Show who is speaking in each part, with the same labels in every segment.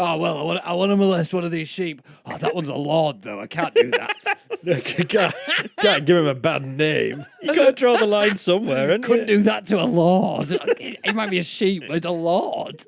Speaker 1: Oh, well, I want to molest one of these sheep. Oh, that one's a lord, though. I can't do that.
Speaker 2: can't give him a bad name.
Speaker 3: You got to draw the line somewhere, haven't
Speaker 1: Couldn't
Speaker 3: you?
Speaker 1: do that to a lord. It might be a sheep, but it's a lord.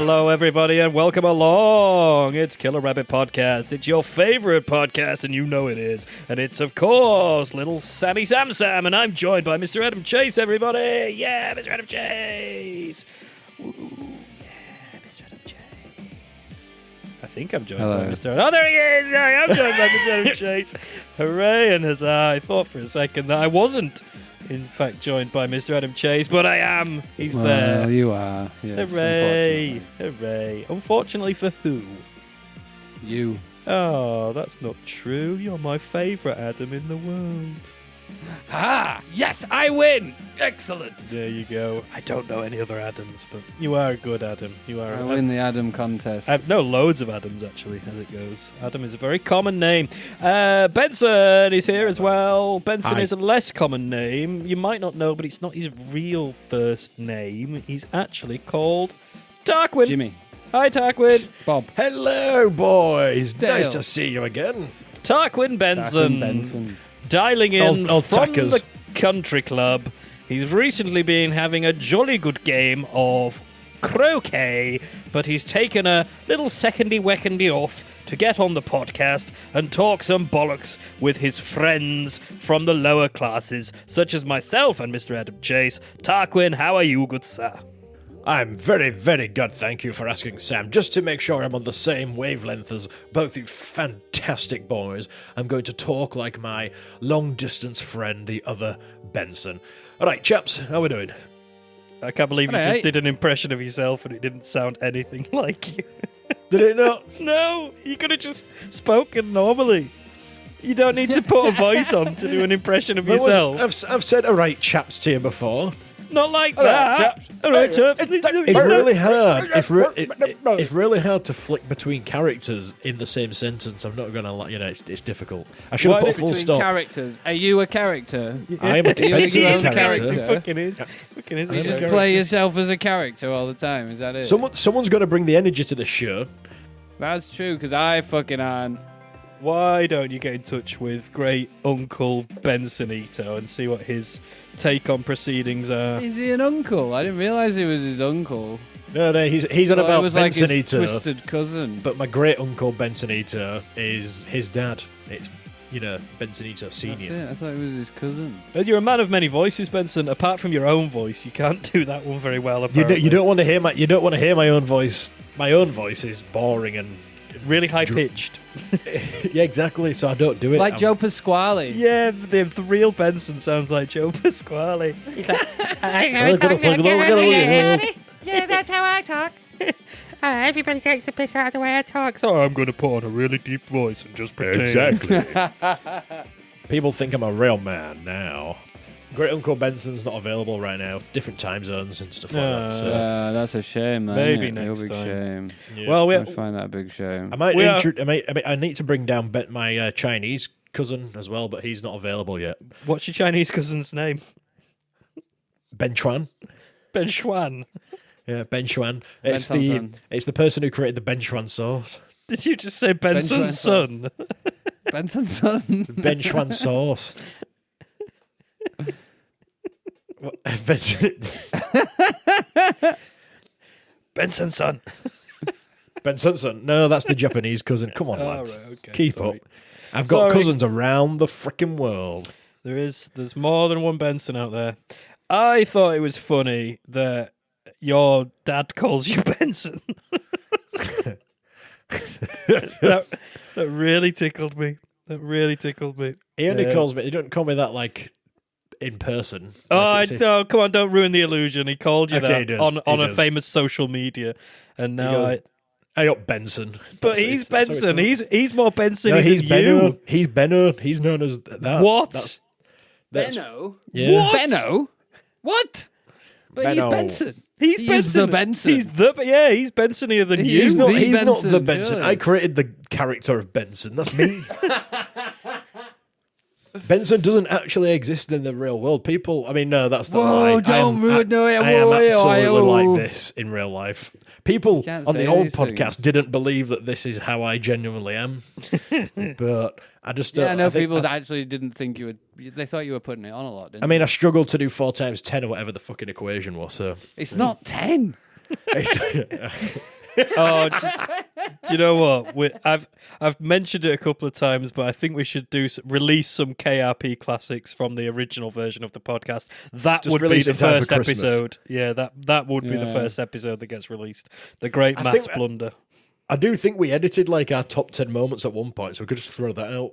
Speaker 3: Hello, everybody, and welcome along. It's Killer Rabbit Podcast. It's your favorite podcast, and you know it is. And it's, of course, little Sammy Sam, and I'm joined by Mr. Adam Chase, everybody. Yeah, Mr. Adam Chase. Ooh, yeah, Mr. Adam Chase. I think I'm joined by Mr. Adam. Oh, there he is. Yeah, I'm joined by Mr. Adam Chase. Hooray and huzzah. I thought for a second that I wasn't, in fact, joined by Mr. Adam Chase, but I am. He's there.
Speaker 1: You are. Yes,
Speaker 3: Hooray! Hooray! Unfortunately for who?
Speaker 1: You.
Speaker 3: Oh, that's not true. You're my favourite Adam in the world.
Speaker 1: Ah, yes, I win. Excellent.
Speaker 3: There you go. I don't know any other Adams, but you are a good Adam. You are.
Speaker 4: I win the Adam contest.
Speaker 3: I know loads of Adams, actually, as it goes. Adam is a very common name. Benson is here as well. Benson is a less common name. You might not know, but it's not his real first name. He's actually called Tarquin.
Speaker 4: Jimmy.
Speaker 3: Hi, Tarquin.
Speaker 4: Bob.
Speaker 2: Hello, boys.
Speaker 4: Dale.
Speaker 2: Nice to see you again.
Speaker 3: Tarquin Benson.
Speaker 4: Benson.
Speaker 3: Dialing in
Speaker 2: Old
Speaker 3: from
Speaker 2: tackers.
Speaker 3: the country club. He's recently been having a jolly good game of croquet, but he's taken a little secondy-wecondy off to get on the podcast and talk some bollocks with his friends from the lower classes, such as myself and Mr. Adam Chase. Tarquin, how are you, good sir?
Speaker 2: I'm very, very good, thank you for asking, Sam. Just to make sure I'm on the same wavelength as both you fantastic boys, I'm going to talk like my long-distance friend, the other Benson. All right, chaps, how we doing?
Speaker 3: I can't believe you just did an impression of yourself and it didn't sound anything like you.
Speaker 2: Did it not?
Speaker 3: No, you could have just spoken normally. You don't need to put a voice on to do an impression of yourself.
Speaker 2: I've said all right, chaps to you before.
Speaker 3: Not like that. All right, chaps.
Speaker 2: It's really hard. It's really hard to flick between characters in the same sentence. I'm not gonna lie, it's difficult. I should have put a full
Speaker 4: Between
Speaker 2: stop.
Speaker 4: characters. Are you a character?
Speaker 2: I am a
Speaker 4: your own
Speaker 2: character.
Speaker 3: Fucking is. Fucking is.
Speaker 4: You just play yourself as a character all the time. Is that it?
Speaker 2: Someone's got to bring the energy to the show.
Speaker 4: That's true, because I fucking aren't.
Speaker 3: Why don't you get in touch with great Uncle Bensonito and see what his take on proceedings are?
Speaker 4: Is he an uncle? I didn't realise he was his uncle.
Speaker 2: No, he's on
Speaker 4: It
Speaker 2: about
Speaker 4: was like his
Speaker 2: Bensonito.
Speaker 4: twisted cousin.
Speaker 2: But my great uncle Bensonito is his dad. It's Bensonito
Speaker 4: That's
Speaker 2: Senior.
Speaker 4: it. I thought it was his cousin.
Speaker 3: And you're a man of many voices, Benson. Apart from your own voice, you can't do that one very well. Apparently.
Speaker 2: You don't want to hear my own voice. My own voice is boring and
Speaker 3: really high pitched.
Speaker 2: yeah, exactly. So I don't do it.
Speaker 4: Like Joe Pasquale.
Speaker 3: Yeah, the real Benson sounds like Joe Pasquale.
Speaker 5: Yeah, that's how I talk. Everybody takes a piss out of the way I talk.
Speaker 3: So I'm going to put on a really deep voice and just pretend.
Speaker 2: Exactly. People think I'm a real man now. Great Uncle Benson's not available right now. Different time zones and stuff like that. So.
Speaker 4: That's a shame, man.
Speaker 3: Maybe
Speaker 4: isn't it?
Speaker 3: next
Speaker 4: Real big
Speaker 3: time.
Speaker 4: shame.
Speaker 2: Yeah.
Speaker 3: Well,
Speaker 4: I find that a big shame.
Speaker 2: I need to bring down my Chinese cousin as well, but he's not available yet.
Speaker 3: What's your Chinese cousin's name?
Speaker 2: Ben Chuan.
Speaker 3: Ben Xuan.
Speaker 2: Yeah, Ben Chuan.
Speaker 4: Benson.
Speaker 2: It's the person who created the Ben Chuan sauce.
Speaker 3: Did you just say Benson's son?
Speaker 4: Benson's son.
Speaker 2: Ben Chuan sauce. What?
Speaker 3: Benson's son.
Speaker 2: Ben Sunson. No, that's the Japanese cousin. Come on, lads.
Speaker 3: Right, okay,
Speaker 2: Keep
Speaker 3: sorry.
Speaker 2: up. I've got cousins around the frickin' world.
Speaker 3: There's more than one Benson out there. I thought it was funny that your dad calls you Benson. that really tickled me.
Speaker 2: He only calls me. He don't call me that like in person.
Speaker 3: Oh, no, come on, don't ruin the illusion. He called you
Speaker 2: Okay,
Speaker 3: that
Speaker 2: he does.
Speaker 3: on
Speaker 2: He
Speaker 3: a
Speaker 2: does.
Speaker 3: famous social media. And now
Speaker 2: I got Benson.
Speaker 3: But he's Benson. He's more Benson
Speaker 2: No,
Speaker 3: than
Speaker 2: he's
Speaker 3: you.
Speaker 2: Benno. He's Benno. He's known as that.
Speaker 3: What?
Speaker 2: That's
Speaker 4: Benno?
Speaker 2: yeah.
Speaker 3: What?
Speaker 4: Benno? What? But
Speaker 2: Benno.
Speaker 4: he's Benson.
Speaker 3: He's Benson.
Speaker 4: the Benson.
Speaker 3: He's Bensonier than you.
Speaker 2: He's not
Speaker 4: the
Speaker 2: the
Speaker 4: Benson,
Speaker 2: Benson.
Speaker 4: surely.
Speaker 2: I created the character of Benson. That's me. Benson doesn't actually exist in the real world. People, I mean, no, that's the lie.
Speaker 4: Whoa, don't ruin it.
Speaker 2: I am absolutely like this in real life. People
Speaker 4: Can't
Speaker 2: on the
Speaker 4: say
Speaker 2: old
Speaker 4: anything.
Speaker 2: podcast didn't believe that this is how I genuinely am. But I just don't.
Speaker 4: Yeah, I know
Speaker 2: think
Speaker 4: people that actually didn't think you would. They thought you were putting it on a lot, didn't
Speaker 2: I mean, I struggled to do 4 times 10 or whatever the fucking equation was. So
Speaker 4: It's not 10.
Speaker 3: Oh, do you know what? I've mentioned it a couple of times, but I think we should release some KRP classics from the original version of the podcast. That
Speaker 2: Just
Speaker 3: would be
Speaker 2: release
Speaker 3: the
Speaker 2: in time for
Speaker 3: first
Speaker 2: Christmas.
Speaker 3: episode. Yeah, that would be the
Speaker 4: Yeah.
Speaker 3: first episode that gets released. The Great
Speaker 2: I
Speaker 3: Maths
Speaker 2: think-
Speaker 3: Blunder.
Speaker 2: I do think we edited like our top 10 moments at one point, so we could just throw that out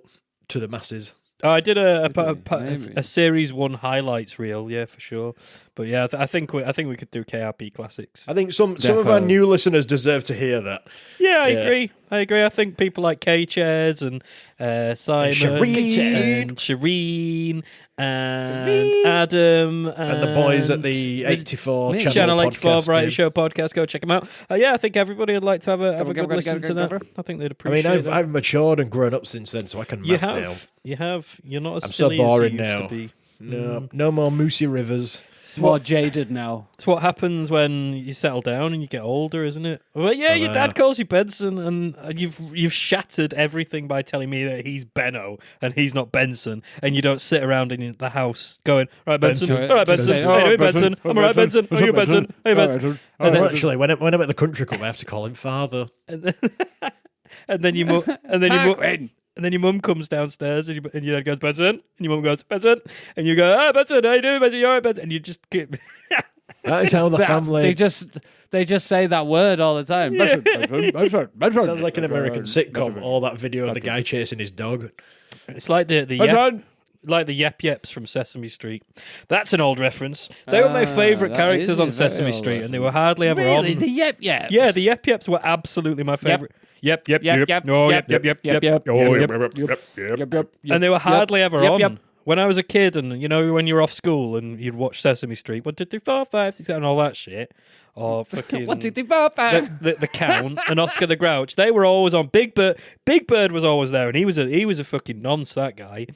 Speaker 2: to the masses.
Speaker 3: Oh, I did a
Speaker 4: Maybe.
Speaker 3: series 1 highlights reel, yeah, for sure. But yeah, I think we could do KRP classics.
Speaker 2: I think some of our new listeners deserve to hear that.
Speaker 3: Yeah, I
Speaker 2: Yeah.
Speaker 3: agree. I think people like K-Chairs and Simon
Speaker 2: Shireen.
Speaker 3: and Shireen and Adam
Speaker 2: And the boys at the 84
Speaker 3: Channel 84
Speaker 2: podcast,
Speaker 3: Variety
Speaker 2: yeah.
Speaker 3: Show podcast. Go check them out. Yeah, I think everybody would like to have a good
Speaker 4: go,
Speaker 3: listen
Speaker 4: go,
Speaker 3: to
Speaker 4: go,
Speaker 3: that.
Speaker 4: go.
Speaker 3: I think they'd
Speaker 2: I
Speaker 3: appreciate
Speaker 2: mean,
Speaker 3: that.
Speaker 2: I've matured and grown up since then, so I can
Speaker 3: You
Speaker 2: math
Speaker 3: have.
Speaker 2: now.
Speaker 3: You have. You're not as
Speaker 2: I'm so
Speaker 3: silly
Speaker 2: boring
Speaker 3: as you used
Speaker 2: now.
Speaker 3: to be.
Speaker 2: No more Moosey Rivers.
Speaker 4: It's more jaded now.
Speaker 3: It's what happens when you settle down and you get older, isn't it? Well, yeah, your
Speaker 2: know.
Speaker 3: dad calls you Benson, and you've shattered everything by telling me that he's Benno and he's not Benson, and you don't sit around in the house going, "Right, Benson,
Speaker 2: Benson.
Speaker 3: all right, Benson,
Speaker 2: Benson.
Speaker 3: how you doing, Benson? I'm all right, Benson. How you, Benson? How you, Benson?"
Speaker 2: Oh, well, actually, when I'm at the country club, I have to call him father.
Speaker 3: And then your mum comes downstairs, and your dad goes, "Benson," and your mum goes, "Benson," and you go, "Ah, Benson, how you doing, Benson? You all right, Benson?" And you just get.
Speaker 2: That is how the family...
Speaker 4: They just say that word all the time.
Speaker 2: Sounds like an American sitcom, or that video of the guy chasing his dog.
Speaker 3: It's like the Yep Yeps from Sesame Street. That's an old reference. They were my favourite
Speaker 4: that
Speaker 3: characters
Speaker 4: is a
Speaker 3: on
Speaker 4: very
Speaker 3: Sesame
Speaker 4: old
Speaker 3: Street, and they were hardly ever
Speaker 4: Really,
Speaker 3: on.
Speaker 4: the Yep Yep.
Speaker 3: Yeah, the Yep Yeps were absolutely my favourite. Yep. No, yep. And they were hardly ever on.
Speaker 4: Yep.
Speaker 3: When I was a kid, and you know, when you're off school and you'd watch Sesame Street, 1, 2, 3, 4, 5, 6, 7, and all that shit, or fucking
Speaker 4: 1, 2, 3, 4, 5.
Speaker 3: the Count and Oscar the Grouch, they were always on. Big Bird was always there, and he was a fucking nonce, that guy.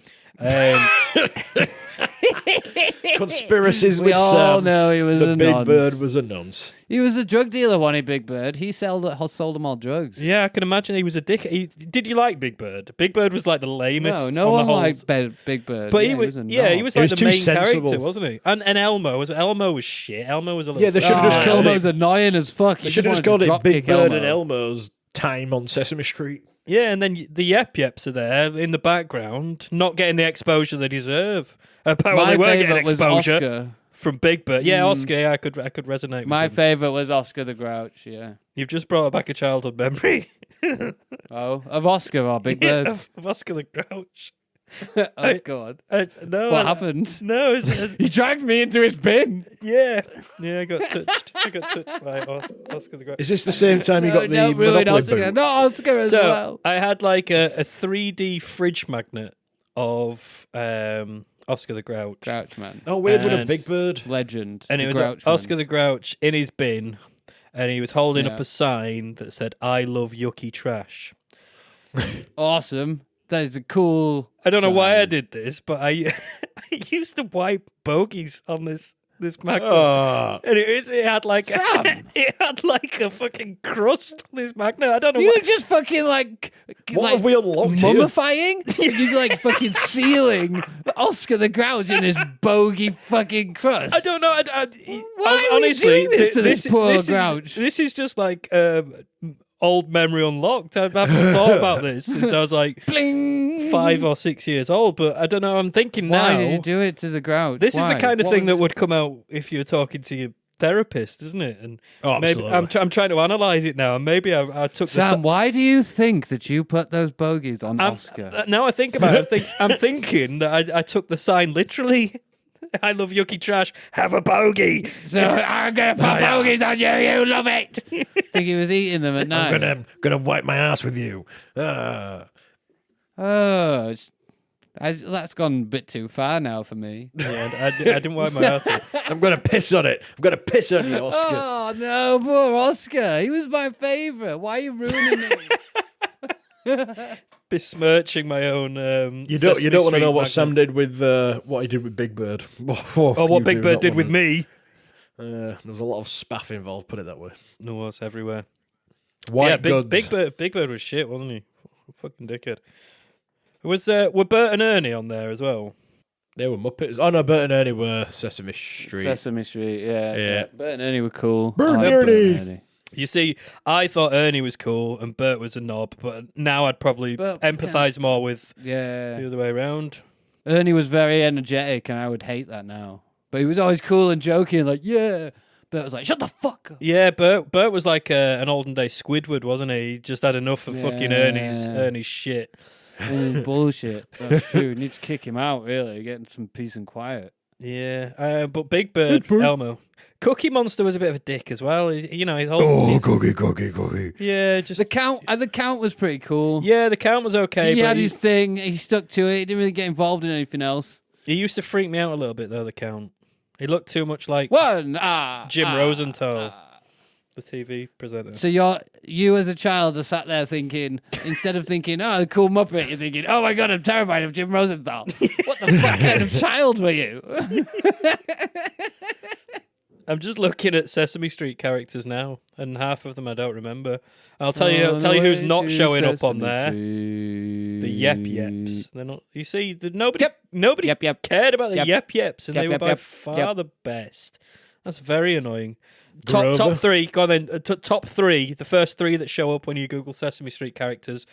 Speaker 2: Conspiracies
Speaker 4: We
Speaker 2: with
Speaker 4: all
Speaker 2: Sam.
Speaker 4: know he was
Speaker 2: The
Speaker 4: a
Speaker 2: Big
Speaker 4: nonce.
Speaker 2: Bird was a nonce.
Speaker 4: He was a drug dealer, wasn't he, Big Bird? He sold them all drugs.
Speaker 3: Yeah, I can imagine he was a dick. Did you like Big Bird? Big Bird was like the lamest.
Speaker 4: No
Speaker 3: on
Speaker 4: one
Speaker 3: the whole.
Speaker 4: liked Big Bird.
Speaker 3: But
Speaker 4: yeah,
Speaker 3: he was,
Speaker 4: a
Speaker 3: he was like
Speaker 2: was
Speaker 3: the
Speaker 2: too
Speaker 3: main
Speaker 2: sensible.
Speaker 3: character, wasn't he? And Elmo was shit. Elmo was a little.
Speaker 2: Yeah, they should have just called
Speaker 4: Elmo's annoying as fuck.
Speaker 2: They should have just called it Big Bird and Elmo's time on Sesame Street.
Speaker 3: Yeah, and then the Yep Yeps are there in the background, not getting the exposure they deserve. Apparently,
Speaker 4: My
Speaker 3: they were
Speaker 4: favourite
Speaker 3: getting
Speaker 4: was
Speaker 3: exposure
Speaker 4: Oscar.
Speaker 3: from Big Bird. Yeah, Oscar. Yeah, I could resonate.
Speaker 4: My
Speaker 3: with him.
Speaker 4: favourite was Oscar the Grouch, yeah.
Speaker 3: You've just brought back a childhood memory.
Speaker 4: Oh, of Oscar or Big Bird?
Speaker 3: of Oscar the Grouch.
Speaker 4: Oh, God.
Speaker 3: No,
Speaker 4: What happened?
Speaker 3: No,
Speaker 4: He dragged me into his bin.
Speaker 3: yeah, I got touched. By Oscar the Grouch.
Speaker 2: Is this the same time you got the
Speaker 4: Don't ruin
Speaker 2: Monopoly
Speaker 4: Oscar.
Speaker 2: boot?
Speaker 4: No, Oscar as
Speaker 3: So
Speaker 4: well.
Speaker 3: I had like a 3D fridge magnet of Oscar the Grouch.
Speaker 4: Grouch man.
Speaker 2: Oh, weird with a
Speaker 3: And-
Speaker 2: Big Bird.
Speaker 4: Legend.
Speaker 3: And
Speaker 4: the
Speaker 3: it was
Speaker 4: Grouch man.
Speaker 3: Oscar the Grouch in his bin, and he was holding
Speaker 4: Yeah.
Speaker 3: up a sign that said, "I love yucky trash."
Speaker 4: Awesome. That is a cool.
Speaker 3: I don't know why I
Speaker 4: sign.
Speaker 3: did this, but I used to wipe bogies on this magnet.
Speaker 2: Oh.
Speaker 3: And it had like it had like a fucking crust on this magnet. I don't know
Speaker 4: You
Speaker 3: why.
Speaker 4: were just fucking like
Speaker 2: What have we unlocked here?
Speaker 4: mummifying? You're like fucking sealing Oscar the Grouch in this bogey fucking crust.
Speaker 3: I don't know.
Speaker 4: Why are we
Speaker 3: honestly,
Speaker 4: doing this to this poor Grouch?
Speaker 3: This is just like old memory unlocked. I haven't thought about this since I was like
Speaker 4: Bling.
Speaker 3: 5 or 6 years old. But I don't know. I'm thinking
Speaker 4: Why
Speaker 3: now.
Speaker 4: did you do it to the Grouch?
Speaker 3: This is
Speaker 4: Why?
Speaker 3: the kind of
Speaker 4: What
Speaker 3: thing
Speaker 4: was-
Speaker 3: that would come out if you were talking to your therapist, isn't it? And
Speaker 2: Oh,
Speaker 3: maybe
Speaker 2: absolutely.
Speaker 3: I'm trying to analyze it now, and maybe I took
Speaker 4: Sam, why do you think that you put those bogeys on Oscar?
Speaker 3: Now I think about it, I'm thinking that I took the sign literally. I love yucky trash. Have a bogey.
Speaker 4: So I'm gonna put bogeys on you. You love it. Think he was eating them at night.
Speaker 2: I'm gonna wipe my ass with you.
Speaker 4: Oh, That's gone a bit too far now for me.
Speaker 3: Yeah, I didn't wipe my ass with it.
Speaker 2: I'm going to piss on it. I'm going to piss on you, Oscar.
Speaker 4: Oh no, poor Oscar. He was my favourite. Why are you ruining him?
Speaker 3: Besmirching my own.
Speaker 2: You don't want to know what
Speaker 3: Street
Speaker 2: Sam did with what he did with Big Bird.
Speaker 3: Oh, what Big Bird did with me.
Speaker 2: There was a lot of spaff involved. Put it that way.
Speaker 3: No, was everywhere.
Speaker 2: White goods.
Speaker 3: Big Bird was shit, wasn't he? Fucking dickhead. Were Bert and Ernie on there as well?
Speaker 2: They were Muppets. Oh no, Bert and Ernie were Sesame Street.
Speaker 4: Sesame Street, yeah.
Speaker 2: Yeah.
Speaker 4: Bert and Ernie were cool.
Speaker 2: Bert and
Speaker 4: I like
Speaker 2: Ernie.
Speaker 3: You see, I thought Ernie was cool and Bert was a knob, but now I'd probably empathise more with
Speaker 4: Yeah.
Speaker 3: the other way around.
Speaker 4: Ernie was very energetic, and I would hate that now. But he was always cool and joking, like, yeah. Bert was like, shut the fuck up.
Speaker 3: Yeah, Bert was like an olden day Squidward, wasn't he? He just had enough of fucking Ernie's shit.
Speaker 4: Bullshit. That's true. We need to kick him out, really. Get him some peace and quiet.
Speaker 3: Yeah, but Big Bird, Elmo. Cookie Monster was a bit of a dick as well. He's whole...
Speaker 2: Oh, cookie.
Speaker 3: Yeah, just...
Speaker 4: The count was pretty cool.
Speaker 3: Yeah, the count was okay.
Speaker 4: He
Speaker 3: but
Speaker 4: had his thing. He stuck to it. He didn't really get involved in anything else.
Speaker 3: He used to freak me out a little bit, though, the count. He looked too much like Jim Rosenthal, the TV presenter.
Speaker 4: So you as a child are sat there thinking, instead of thinking, oh, the cool Muppet, you're thinking, oh my God, I'm terrified of Jim Rosenthal. What the fuck kind of child were you?
Speaker 3: I'm just looking at Sesame Street characters now, and half of them I don't remember. I'll tell you who's not showing up on there. The Yep Yeps. They're not. You see, nobody
Speaker 4: Yep.
Speaker 3: cared about the
Speaker 4: Yep.
Speaker 3: Yep Yeps, and
Speaker 4: Yep,
Speaker 3: they were
Speaker 4: yep,
Speaker 3: by
Speaker 4: yep.
Speaker 3: far
Speaker 4: Yep.
Speaker 3: the best. That's very annoying.
Speaker 2: Grover.
Speaker 3: Top three. Go on then. Top three. The first three that show up when you Google Sesame Street characters.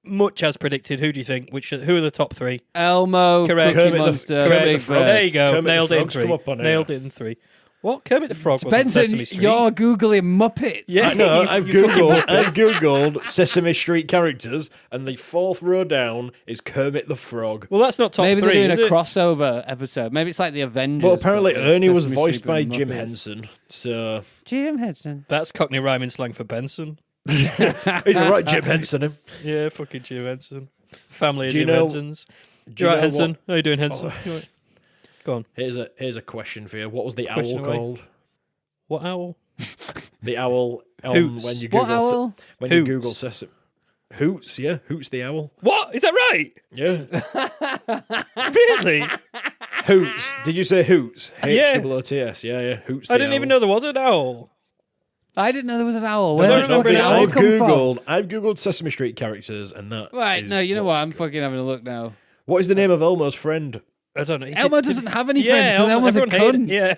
Speaker 3: Much as predicted. Who do you think? Who are the top three?
Speaker 4: Elmo,
Speaker 3: Correct.
Speaker 4: Cookie
Speaker 2: Kermit the-
Speaker 4: Monster,
Speaker 2: Kermit
Speaker 4: Big
Speaker 2: the Frog.
Speaker 4: Bird.
Speaker 3: There you go.
Speaker 2: Kermit the
Speaker 3: Nailed it in
Speaker 2: Frog's
Speaker 3: three.
Speaker 2: come up on here.
Speaker 3: Nailed it in three. What? Kermit the Frog was
Speaker 4: Benson,
Speaker 3: Sesame Street.
Speaker 4: you're Googling Muppets.
Speaker 3: Yeah.
Speaker 2: No, I've googled Sesame Street characters, and the fourth row down is Kermit the Frog.
Speaker 3: Well, that's not top
Speaker 4: Maybe
Speaker 3: three.
Speaker 4: they're doing
Speaker 3: is
Speaker 4: a
Speaker 3: it?
Speaker 4: crossover episode. Maybe it's like the Avengers.
Speaker 2: Well, apparently
Speaker 4: but
Speaker 2: Ernie was
Speaker 4: Sesame
Speaker 2: voiced
Speaker 4: Street
Speaker 2: by
Speaker 4: with
Speaker 2: Jim
Speaker 4: Muppets.
Speaker 2: Henson. So
Speaker 4: Jim Henson.
Speaker 3: That's Cockney rhyming slang for Benson.
Speaker 2: he's a right Jim Henson. Him.
Speaker 3: Yeah, fucking Jim Henson. Family of
Speaker 2: Do you
Speaker 3: Jim
Speaker 2: know-
Speaker 3: Hensons.
Speaker 2: Do
Speaker 3: You
Speaker 2: you
Speaker 3: right,
Speaker 2: know
Speaker 3: Henson?
Speaker 2: what-
Speaker 3: How you doing, Henson? You right? Go on.
Speaker 2: Here's a question for you. What was the
Speaker 3: Question
Speaker 2: owl
Speaker 3: away.
Speaker 2: called?
Speaker 3: What owl?
Speaker 2: The owl.
Speaker 3: Hoots.
Speaker 2: When you Google
Speaker 4: What owl?
Speaker 2: when you
Speaker 3: Hoots.
Speaker 2: Google Sesame. Hoots, yeah, Hoots the owl.
Speaker 3: What? Is that right?
Speaker 2: Yeah,
Speaker 3: Really?
Speaker 2: Hoots. Did you say Hoots?
Speaker 3: Yeah.
Speaker 2: H-O-O-T-S. Yeah. Hoots.
Speaker 3: I didn't even know there was an owl.
Speaker 4: I didn't know there was an owl.
Speaker 3: I
Speaker 4: Where
Speaker 3: don't
Speaker 4: the
Speaker 3: remember
Speaker 4: fucking
Speaker 3: an
Speaker 4: owl
Speaker 3: owl.
Speaker 4: come from?
Speaker 2: I've googled Sesame Street characters, and that.
Speaker 4: Right,
Speaker 2: is
Speaker 4: no, you know what?
Speaker 2: what's
Speaker 4: I'm fucking having a look now.
Speaker 2: What is the name of Elmo's friend?
Speaker 3: I don't know.
Speaker 4: Elmo doesn't have any friends because
Speaker 3: Elmo-
Speaker 4: Elmo's a
Speaker 3: everyone hated-
Speaker 4: cunt.
Speaker 3: Yeah,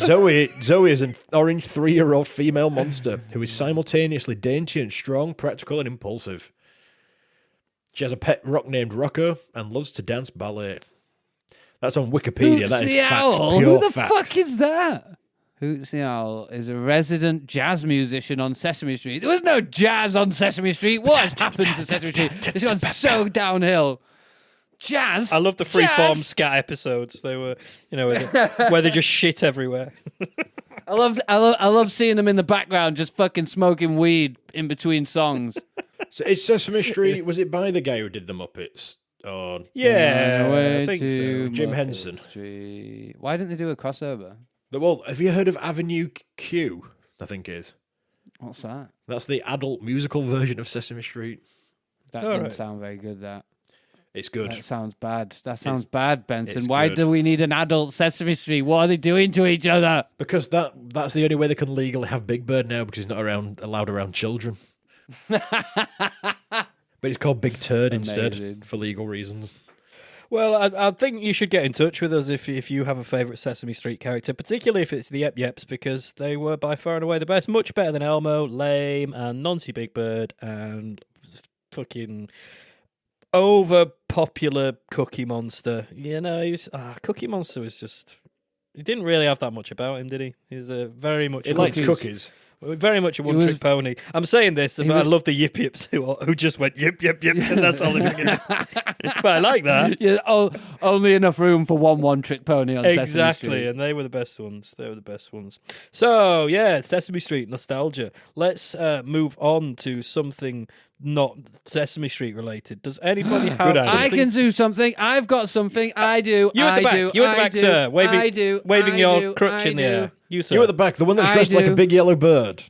Speaker 3: everyone.
Speaker 2: Zoe is an orange 3-year-old female monster who is simultaneously dainty and strong, practical and impulsive. She has a pet rock named Rocco and loves to dance ballet. That's on Wikipedia.
Speaker 4: Hoots
Speaker 2: That is
Speaker 4: the
Speaker 2: facts,
Speaker 4: Owl?
Speaker 2: pure
Speaker 4: Who the
Speaker 2: facts.
Speaker 4: fuck is that? Hoots the Owl is a resident jazz musician on Sesame Street. There was no jazz on Sesame Street. What has happened to Sesame Street? It's gone so downhill. Jazz?
Speaker 3: I love the freeform
Speaker 4: Jazz?
Speaker 3: scat episodes. They were, where they just shit everywhere.
Speaker 4: I love seeing them in the background just fucking smoking weed in between songs.
Speaker 2: So is Sesame Street, was it by the guy who did the Muppets? Or
Speaker 3: Yeah,
Speaker 4: Way
Speaker 3: I think so.
Speaker 4: to
Speaker 2: Jim
Speaker 4: Muppet
Speaker 2: Henson.
Speaker 4: Street. Why didn't they do a crossover?
Speaker 2: Well, have you heard of Avenue Q? I think it is.
Speaker 4: What's that?
Speaker 2: That's the adult musical version of Sesame Street.
Speaker 4: That
Speaker 3: All
Speaker 4: doesn't
Speaker 3: right.
Speaker 4: sound very good, that.
Speaker 2: It's good.
Speaker 4: That sounds bad. That sounds bad, Benson.
Speaker 2: it's
Speaker 4: Why
Speaker 2: good.
Speaker 4: do we need an adult Sesame Street? What are they doing to each other?
Speaker 2: Because that's the only way they can legally have Big Bird now, because he's not allowed around children. But it's called Big Turd
Speaker 4: Amazing.
Speaker 2: instead, for legal reasons.
Speaker 3: Well, I think you should get in touch with us if you have a favourite Sesame Street character, particularly if it's the Yep Yeps, because they were by far and away the best. Much better than Elmo, lame, and Noncy Big Bird, and fucking over-popular Cookie Monster. Cookie Monster was just... He didn't really have that much about him, did he? He's a very much...
Speaker 2: He likes cookies.
Speaker 3: Very much a one-trick pony. I'm saying this, but I love the yip yips who just went yip yip yip, and that's all they figured. But I like that.
Speaker 4: Yeah, only enough room for one trick pony on Sesame
Speaker 3: Exactly,
Speaker 4: Street.
Speaker 3: and they were the best ones. They were the best ones. So yeah, Sesame Street nostalgia. Let's move on to something not Sesame Street related. Does anybody have?
Speaker 2: Good idea.
Speaker 4: I can do something. I've got something. I do.
Speaker 3: You at the
Speaker 4: I
Speaker 3: back.
Speaker 4: do,
Speaker 3: You at the
Speaker 4: I
Speaker 3: back,
Speaker 4: do,
Speaker 3: sir. Waving,
Speaker 4: I do,
Speaker 3: waving
Speaker 4: I
Speaker 3: your
Speaker 4: do,
Speaker 3: crutch
Speaker 4: I
Speaker 3: in the
Speaker 4: do.
Speaker 3: air. You, sir.
Speaker 2: You at the back, the one that's
Speaker 4: I
Speaker 2: dressed like a
Speaker 4: do.
Speaker 2: big yellow bird.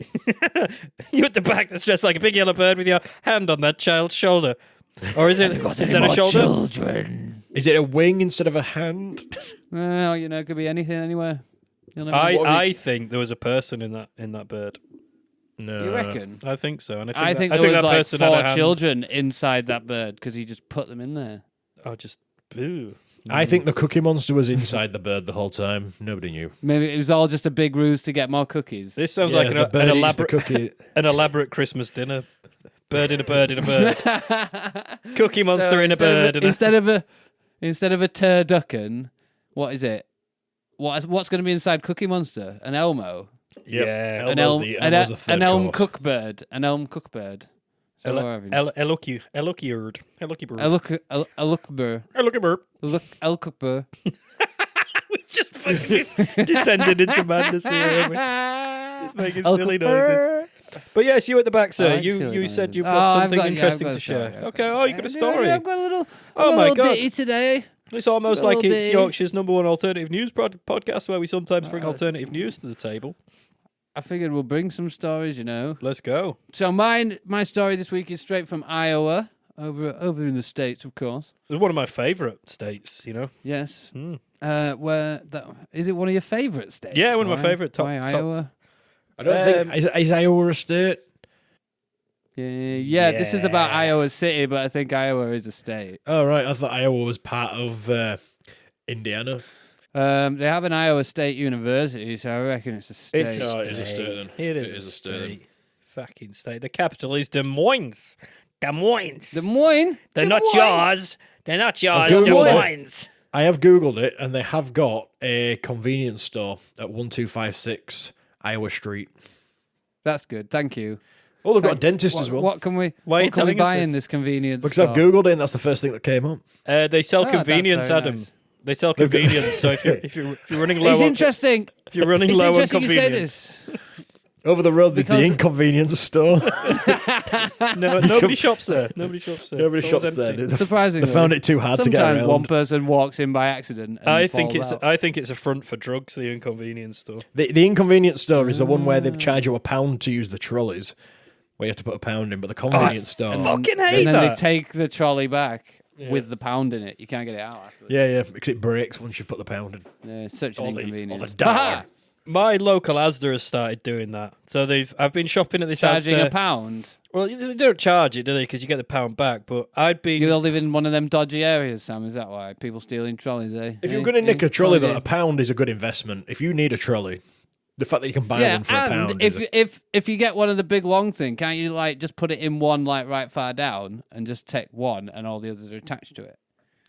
Speaker 3: You at the back that's dressed like a big yellow bird with your hand on that child's shoulder. Or is it? Is that a shoulder?
Speaker 4: Children.
Speaker 2: Is it a wing instead of a hand?
Speaker 4: Well, it could be anything anywhere. You'll never know.
Speaker 3: I think there was a person in that bird.
Speaker 2: No.
Speaker 4: You reckon?
Speaker 3: I think so. And
Speaker 4: I think
Speaker 3: that
Speaker 4: there was like
Speaker 3: person had a
Speaker 4: 4
Speaker 3: hand.
Speaker 4: children inside that bird because he just put them in there.
Speaker 3: Oh, just boo.
Speaker 2: I think the Cookie Monster was inside the bird the whole time. Nobody knew.
Speaker 4: Maybe it was all just a big ruse to get more cookies.
Speaker 3: This sounds
Speaker 2: Yeah,
Speaker 3: like
Speaker 2: the bird
Speaker 3: an
Speaker 2: eats the
Speaker 3: elaborate
Speaker 2: cookie.
Speaker 3: an elaborate Christmas dinner. Bird in a bird in a bird. Cookie Monster
Speaker 4: So
Speaker 3: in a bird.
Speaker 4: instead of a turducken, what is it? What's going to be inside Cookie Monster? An Elmo,
Speaker 3: Yeah.
Speaker 2: Elmo's
Speaker 4: an elm,
Speaker 2: the-
Speaker 4: an,
Speaker 2: Elmo's the third
Speaker 4: elm
Speaker 2: course.
Speaker 4: cook bird, an elm cook bird. So whatever.
Speaker 3: A lucky bird. A lucky bird.
Speaker 4: A look bird,
Speaker 3: A lucky bird.
Speaker 4: a cook bird.
Speaker 3: Just fucking descended into madness here. Just making
Speaker 4: El
Speaker 3: silly
Speaker 4: Cooper.
Speaker 3: noises. But yes, you at the back,
Speaker 4: I
Speaker 3: sir.
Speaker 4: like silly
Speaker 3: You said
Speaker 4: noises.
Speaker 3: you've
Speaker 4: Oh,
Speaker 3: got
Speaker 4: I've
Speaker 3: something
Speaker 4: got-
Speaker 3: interesting
Speaker 4: I've
Speaker 3: to
Speaker 4: got a story,
Speaker 3: share.
Speaker 4: I've
Speaker 3: Okay,
Speaker 4: got
Speaker 3: you got a
Speaker 4: Yeah,
Speaker 3: story.
Speaker 4: I've got a little
Speaker 3: Oh my
Speaker 4: little
Speaker 3: God.
Speaker 4: ditty today.
Speaker 3: It's almost
Speaker 4: Little
Speaker 3: like it's
Speaker 4: ditty.
Speaker 3: Yorkshire's #1 alternative news podcast where we sometimes bring alternative news to the table.
Speaker 4: I figured we'll bring some stories,
Speaker 3: Let's go.
Speaker 4: So my story this week is straight from Iowa, over in the States, of course.
Speaker 3: It's one of my favourite states,
Speaker 4: Yes.
Speaker 3: Mm.
Speaker 4: Is it one of your favourite states?
Speaker 3: Yeah, one of my
Speaker 4: Why-
Speaker 3: favourite top-
Speaker 4: why
Speaker 3: top-
Speaker 4: Iowa?
Speaker 2: I don't think... Is Iowa a state?
Speaker 4: Yeah, this is about Iowa City, but I think Iowa is a state.
Speaker 2: Oh, right. I thought Iowa was part of Indiana.
Speaker 4: They have an Iowa State University, so I reckon it's a state.
Speaker 3: It's
Speaker 2: No, it is a state then.
Speaker 3: It is
Speaker 2: It is
Speaker 3: a
Speaker 2: a state then.
Speaker 3: state. Fucking state. The capital is Des Moines. Des Moines.
Speaker 4: Des Moines?
Speaker 3: They're
Speaker 4: Des
Speaker 3: not
Speaker 4: Moines?
Speaker 3: yours. They're not yours.
Speaker 2: Googled
Speaker 3: Des
Speaker 2: it.
Speaker 3: Moines.
Speaker 2: I have Googled it, and they have got a convenience store at 1256 Iowa Street.
Speaker 4: That's good. Thank you.
Speaker 2: Oh, they've got a
Speaker 4: Thanks.
Speaker 2: dentist as well.
Speaker 4: What can we?
Speaker 3: Why are you
Speaker 4: what can we
Speaker 3: telling us
Speaker 4: buy
Speaker 3: this?
Speaker 4: in this convenience
Speaker 2: Because
Speaker 4: store?
Speaker 2: I've Googled it, and that's the first thing that came up.
Speaker 3: They sell
Speaker 4: Oh, that's
Speaker 3: convenience,
Speaker 4: very
Speaker 3: Adam.
Speaker 4: nice.
Speaker 3: They sell
Speaker 2: They've got-
Speaker 3: convenience. So if you're running low,
Speaker 4: It's
Speaker 3: on,
Speaker 4: interesting.
Speaker 3: if you're running
Speaker 4: It's
Speaker 3: low on
Speaker 4: interesting you say
Speaker 3: convenience,
Speaker 4: this.
Speaker 2: Over the road, there's the
Speaker 4: Because-
Speaker 2: inconvenience store.
Speaker 3: no, nobody shops there. Nobody shops there.
Speaker 2: Nobody
Speaker 3: It's always
Speaker 2: shops there.
Speaker 3: empty.
Speaker 2: They
Speaker 4: Surprisingly,
Speaker 2: found it too hard to get
Speaker 4: sometimes
Speaker 2: around.
Speaker 4: one person walks in by accident. And
Speaker 3: I think
Speaker 4: falls
Speaker 3: it's
Speaker 4: out.
Speaker 3: a front for drugs. The inconvenience store.
Speaker 2: The inconvenience store is the one where they charge you £1 to use the trolleys, where you have to put £1 in. But the convenience store,
Speaker 3: Fucking hate
Speaker 4: and then
Speaker 3: that.
Speaker 4: they take the trolley back with the pound in it. You can't get it out afterwards.
Speaker 2: yeah, because it breaks once you put the £1 in.
Speaker 4: Yeah, it's such an
Speaker 2: Or the
Speaker 4: inconvenience.
Speaker 2: dollar.
Speaker 3: My local Asda has started doing that. So I've been shopping at this
Speaker 4: Charging
Speaker 3: Asda.
Speaker 4: a pound.
Speaker 3: Well, they don't charge it, do they? Because you get the £1 back. But I'd been.
Speaker 4: You live in one of them dodgy areas, Sam. Is that why people stealing trolleys?
Speaker 2: If you're going to nick a trolley, though, £1 is a good investment. If you need a trolley, the fact that you can buy
Speaker 4: yeah,
Speaker 2: one for
Speaker 4: and
Speaker 2: £1
Speaker 4: if you get one of the big long thing, can't you just put it in one right far down and just take one and all the others are attached to it?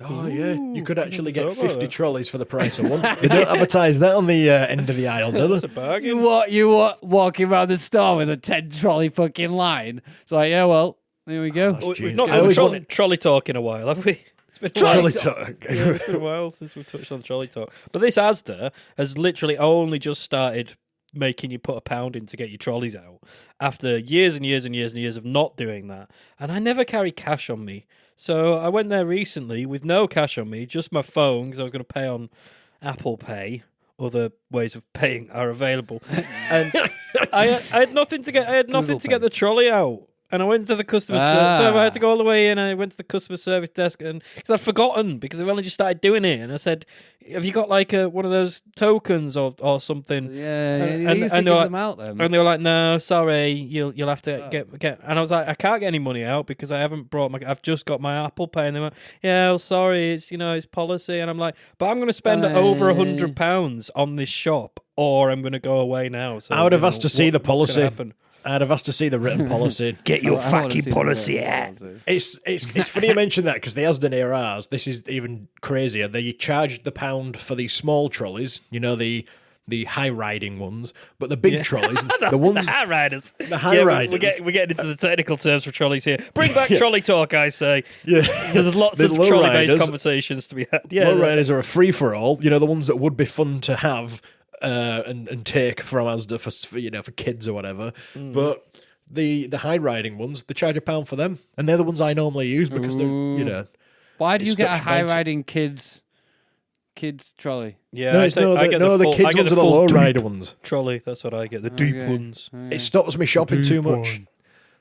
Speaker 2: Oh, yeah. You could actually get
Speaker 3: thought about
Speaker 2: 50
Speaker 3: that.
Speaker 2: trolleys for the price of one. They don't advertise that on the end of the aisle, do
Speaker 3: That's
Speaker 2: they?
Speaker 3: a bargain.
Speaker 4: You walking around the store with a 10 trolley fucking line. It's like, yeah, well, there we go.
Speaker 3: We've not
Speaker 2: I
Speaker 3: done
Speaker 2: always
Speaker 3: trolley talk in a while, have we? It's been
Speaker 2: Trolley talk.
Speaker 3: Yeah, it's been a while since we've touched on trolley talk. But this Asda has literally only just started making you put £1 in to get your trolleys out after years and years and years and years of not doing that. And I never carry cash on me. So I went there recently with no cash on me, just my phone, because I was going to pay on Apple Pay. Other ways of paying are available. And I had nothing to get. I had nothing to get the trolley out. And I went to the customer service. So I had to go all the way in. And I went to the customer service desk, and because I'd forgotten, because I've only just started doing it. And I said, "Have you got like one of those tokens or something?"
Speaker 4: Yeah,
Speaker 3: And-
Speaker 4: they used to
Speaker 3: and
Speaker 4: give
Speaker 3: they're
Speaker 4: them out then.
Speaker 3: And they were like, "No, sorry, you'll have to get." And I was like, "I can't get any money out because I haven't brought my. I've just got my Apple Pay." And they went, "Yeah, well, sorry, it's it's policy." And I'm like, "But I'm going to spend over £100 on this shop, or I'm going to go away now." So
Speaker 2: I would have asked to see the
Speaker 3: what's gonna
Speaker 2: policy.
Speaker 3: happen?
Speaker 2: I'd have asked to see the written policy.
Speaker 3: Get your
Speaker 4: I wanna see
Speaker 3: fucking
Speaker 4: the
Speaker 3: policy
Speaker 4: written
Speaker 3: out.
Speaker 4: policy.
Speaker 2: It's funny you mention that because the Asda near ours, this is even crazier. They charged the £1 for these small trolleys, the the high riding ones, but the big trolleys, the ones,
Speaker 3: the high riders.
Speaker 2: the high riders.
Speaker 3: We're getting into the technical terms for trolleys here. Bring back trolley talk, I say.
Speaker 2: Yeah,
Speaker 3: There's lots
Speaker 2: The
Speaker 3: of
Speaker 2: low
Speaker 3: trolley-based
Speaker 2: riders-
Speaker 3: conversations to be had. Yeah,
Speaker 2: Low riders are a free for all. You know, the ones that would be fun to have and take from Asda for kids or whatever. But the high riding ones, they charge £1 for them, and they're the ones I normally use because they're
Speaker 4: Why do you
Speaker 2: It's
Speaker 4: get a
Speaker 2: Dutch
Speaker 4: high
Speaker 2: meant.
Speaker 4: riding kids trolley?
Speaker 3: yeah.
Speaker 2: No,
Speaker 3: I
Speaker 2: it's
Speaker 3: take- I get
Speaker 2: the kids
Speaker 3: I get
Speaker 2: ones
Speaker 3: the
Speaker 2: are the
Speaker 3: full
Speaker 2: low
Speaker 3: deep
Speaker 2: rider ones.
Speaker 3: trolley. That's what I get. The deep
Speaker 4: Okay.
Speaker 3: ones.
Speaker 2: It stops me shopping too much.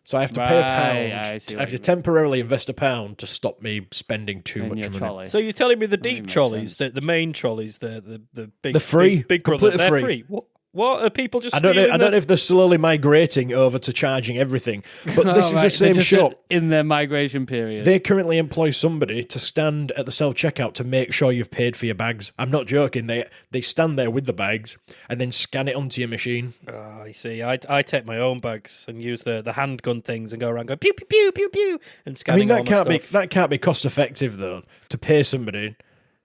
Speaker 2: So I have to pay
Speaker 4: Right,
Speaker 2: £1.
Speaker 4: I see
Speaker 2: I
Speaker 4: what
Speaker 2: have to
Speaker 4: you mean.
Speaker 2: temporarily invest £1 to stop me spending too
Speaker 4: In
Speaker 2: much
Speaker 4: your
Speaker 2: money.
Speaker 4: trolley.
Speaker 3: So you're telling me the deep
Speaker 4: makes
Speaker 3: trolleys,
Speaker 4: sense.
Speaker 3: the main trolleys, the big,
Speaker 2: They're free.
Speaker 3: big brother,
Speaker 2: Completely
Speaker 3: they're
Speaker 2: free.
Speaker 3: free. What are people just?
Speaker 2: I don't know.
Speaker 3: stealing
Speaker 2: I don't
Speaker 3: them?
Speaker 2: know if they're slowly migrating over to charging everything, but this is
Speaker 4: Right,
Speaker 2: the same
Speaker 4: they're just
Speaker 2: shop.
Speaker 4: in their migration period.
Speaker 2: They currently employ somebody to stand at the self checkout to make sure you've paid for your bags. I'm not joking. They stand there with the bags and then scan it onto your machine.
Speaker 3: Oh, I see. I take my own bags and use the handgun things and go around going pew pew pew pew pew and
Speaker 2: I
Speaker 3: scanning
Speaker 2: mean,
Speaker 3: all
Speaker 2: that
Speaker 3: my
Speaker 2: can't be
Speaker 3: stuff.
Speaker 2: that can't be cost effective though. To pay somebody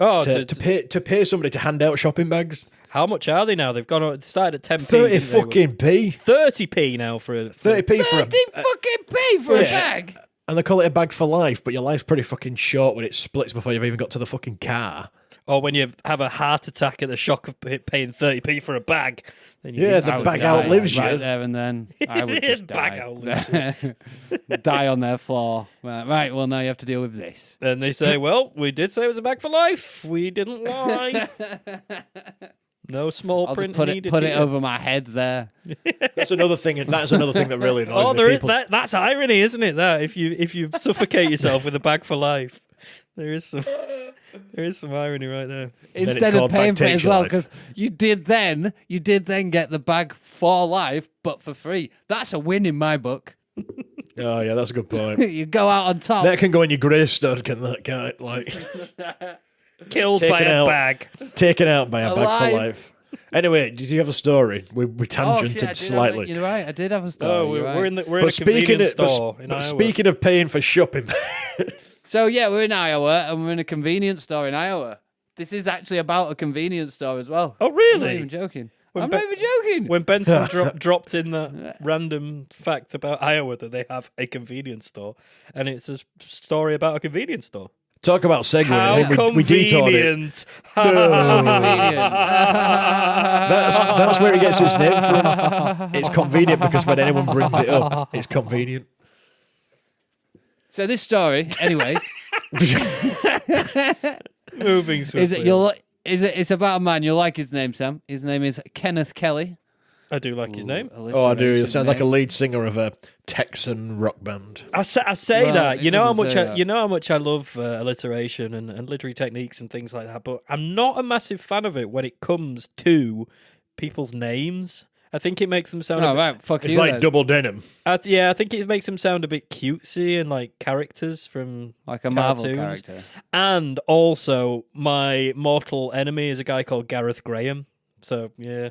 Speaker 3: Oh,
Speaker 2: to pay somebody to hand out shopping bags.
Speaker 3: how much are they now? They've gone. It started at 10p.
Speaker 2: 30
Speaker 3: didn't they?
Speaker 2: fucking p.
Speaker 3: 30p now for a
Speaker 2: 30p for
Speaker 4: 30 fucking p for a
Speaker 2: yeah.
Speaker 4: bag.
Speaker 2: and they call it a bag for life, but your life's pretty fucking short when it splits before you've even got to the fucking car.
Speaker 3: Or when you have a heart attack at the shock of paying 30p for a bag. Then you
Speaker 2: Yeah,
Speaker 3: need
Speaker 2: the
Speaker 3: to-
Speaker 4: I would
Speaker 2: bag
Speaker 4: die
Speaker 2: outlives
Speaker 4: right
Speaker 2: you.
Speaker 4: there and then. I would just
Speaker 3: Bag
Speaker 4: die.
Speaker 3: outlives
Speaker 4: Die on their floor. Right, well, now you have to deal with this.
Speaker 3: And they say, well, we did say it was a bag for life. We didn't lie. No small
Speaker 4: I'll
Speaker 3: print
Speaker 4: just
Speaker 3: needed.
Speaker 4: put it
Speaker 3: here.
Speaker 4: over my head there.
Speaker 2: That's another thing. That's another thing that really annoys
Speaker 3: Oh,
Speaker 2: me.
Speaker 3: there is,
Speaker 2: People-
Speaker 3: that's irony, isn't it? That if you suffocate yourself with a bag for life, there is some irony right there.
Speaker 2: it's
Speaker 4: Instead of
Speaker 2: called
Speaker 4: paying
Speaker 2: bag
Speaker 4: for it
Speaker 2: takes
Speaker 4: as
Speaker 2: your
Speaker 4: well,
Speaker 2: life.
Speaker 4: because you did then get the bag for life, but for free. That's a win in my book.
Speaker 2: Oh yeah, that's a good point.
Speaker 4: You go out on top.
Speaker 2: That can go in your gravestone, can that? Can't like
Speaker 3: Killed by
Speaker 2: Taken
Speaker 3: a
Speaker 2: out.
Speaker 3: bag.
Speaker 2: taken out by a bag
Speaker 4: Alive.
Speaker 2: for life. Anyway, did you have a story? We
Speaker 4: Oh, shit,
Speaker 2: tangented
Speaker 4: I did
Speaker 2: slightly.
Speaker 4: have a- you're right. I did have a story.
Speaker 3: Oh,
Speaker 4: you're
Speaker 3: we're
Speaker 4: right.
Speaker 3: in a
Speaker 2: But speaking
Speaker 3: convenience
Speaker 2: of,
Speaker 3: store in
Speaker 2: but
Speaker 3: Iowa.
Speaker 2: speaking of paying for shopping,
Speaker 4: So yeah, we're in Iowa and we're in a convenience store in Iowa. This is actually about a convenience store as well.
Speaker 3: Oh,
Speaker 4: I'm not
Speaker 3: really?
Speaker 4: even joking.
Speaker 3: When
Speaker 4: I'm
Speaker 3: Be-
Speaker 4: not even joking.
Speaker 3: When Benson dropped in that random fact about Iowa that they have a convenience store, and it's a story about a convenience store.
Speaker 2: talk about segue.
Speaker 3: How
Speaker 2: we detoured it.
Speaker 3: convenient!
Speaker 2: That's where it gets its name from. It's convenient because when anyone brings it up, it's convenient.
Speaker 4: So this story, anyway,
Speaker 3: Moving swiftly.
Speaker 4: it's about a man. You'll like his name, Sam. His name is Kenneth Kelly.
Speaker 3: I do like his name.
Speaker 2: Oh, I do.
Speaker 4: Alliteration
Speaker 2: It sounds like a
Speaker 4: name.
Speaker 2: lead singer of a Texan rock band.
Speaker 3: I say
Speaker 4: Well,
Speaker 3: that.
Speaker 4: it
Speaker 3: You know how
Speaker 4: doesn't
Speaker 3: much
Speaker 4: say that.
Speaker 3: you know how much I love alliteration and literary techniques and things like that. But I'm not a massive fan of it when it comes to people's names. I think it makes them sound.
Speaker 4: Oh
Speaker 3: a bit,
Speaker 4: right, fuck
Speaker 2: It's
Speaker 4: you.
Speaker 2: like
Speaker 4: then.
Speaker 2: double denim.
Speaker 3: I think it makes them sound a bit cutesy and like characters from
Speaker 4: Like a Marvel
Speaker 3: cartoons.
Speaker 4: character.
Speaker 3: And also, my mortal enemy is a guy called Gareth Graham. So yeah,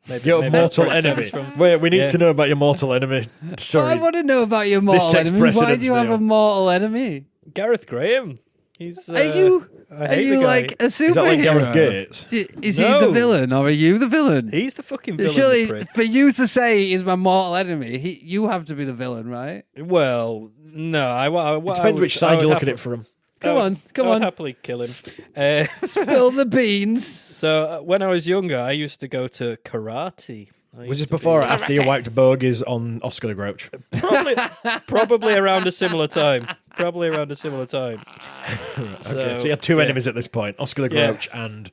Speaker 3: maybe
Speaker 2: Your
Speaker 3: maybe that's
Speaker 2: mortal
Speaker 3: where it stems
Speaker 2: enemy.
Speaker 3: from.
Speaker 2: Wait, we need
Speaker 3: Yeah.
Speaker 2: to know about your mortal enemy.
Speaker 4: I
Speaker 2: Sorry.
Speaker 4: want to know about your mortal
Speaker 2: takes
Speaker 4: enemy. Why
Speaker 2: precedence
Speaker 4: do you have
Speaker 2: now.
Speaker 4: a mortal enemy?
Speaker 3: Gareth Graham. He's.
Speaker 4: Are you
Speaker 3: I
Speaker 4: are
Speaker 3: hate the
Speaker 4: you
Speaker 3: guy.
Speaker 4: like a superhero?
Speaker 2: Is that like Gareth Gates?
Speaker 4: Is he
Speaker 3: No.
Speaker 4: the villain or are you the villain?
Speaker 3: He's the fucking villain.
Speaker 4: Surely,
Speaker 3: prick.
Speaker 4: for you to say he's my mortal enemy, you have to be the villain, right?
Speaker 3: Well, no. I
Speaker 2: Depends which side you're looking at from.
Speaker 4: Come on, come
Speaker 3: I would
Speaker 4: on.
Speaker 3: happily kill him.
Speaker 4: Spill the beans.
Speaker 3: So when I was younger, I used to go to karate.
Speaker 2: Was this before or after you wiped bogies on Oscar the Grouch?
Speaker 3: Probably around a similar time. Probably around a similar time.
Speaker 2: Okay, so you had two
Speaker 3: yeah.
Speaker 2: enemies at this point: Oscar the
Speaker 3: Yeah.
Speaker 2: Grouch and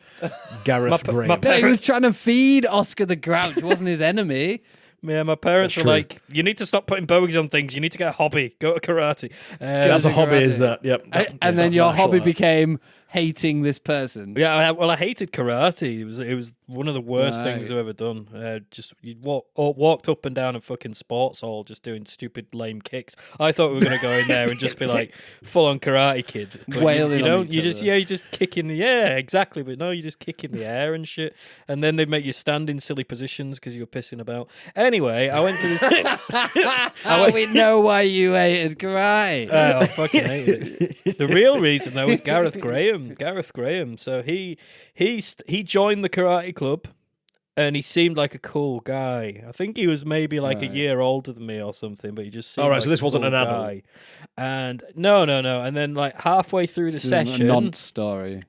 Speaker 2: Gareth
Speaker 3: My
Speaker 2: Graham.
Speaker 4: No, he was trying to feed Oscar the Grouch. He wasn't his enemy.
Speaker 3: Yeah, my parents
Speaker 2: That's
Speaker 3: were
Speaker 2: true.
Speaker 3: like, "You need to stop putting bogies on things. You need to get a hobby. Go to karate."
Speaker 2: That's a
Speaker 4: to
Speaker 2: hobby,
Speaker 4: karate.
Speaker 2: is that? Yep.
Speaker 4: And then your
Speaker 2: martial
Speaker 4: hobby
Speaker 2: art.
Speaker 4: became hating this person.
Speaker 3: Yeah, I hated karate. It was one of the worst things
Speaker 4: Right.
Speaker 3: I've ever done. Just you walked up and down a fucking sports hall just doing stupid lame kicks. I thought we were going to go in there and just be like full on Karate Kid. But
Speaker 4: Wailing
Speaker 3: you
Speaker 4: on
Speaker 3: don't.
Speaker 4: each
Speaker 3: You just
Speaker 4: other.
Speaker 3: you just kick in the air exactly. But no, you just kick in the air and shit. And then they make you stand in silly positions because you were pissing about. Anyway, I went to this.
Speaker 4: How we know why you hated karate.
Speaker 3: I fucking hated it. The real reason though was Gareth Graham. Gareth Graham. So he joined the karate club, And he seemed like a cool guy. I think he was maybe like a year older than me or something, but he just seemed like
Speaker 2: so this
Speaker 3: a
Speaker 2: wasn't
Speaker 3: cool
Speaker 2: an
Speaker 3: guy.
Speaker 2: adult.
Speaker 3: And no. And then like halfway through the
Speaker 4: This is a
Speaker 3: session,
Speaker 4: non-story.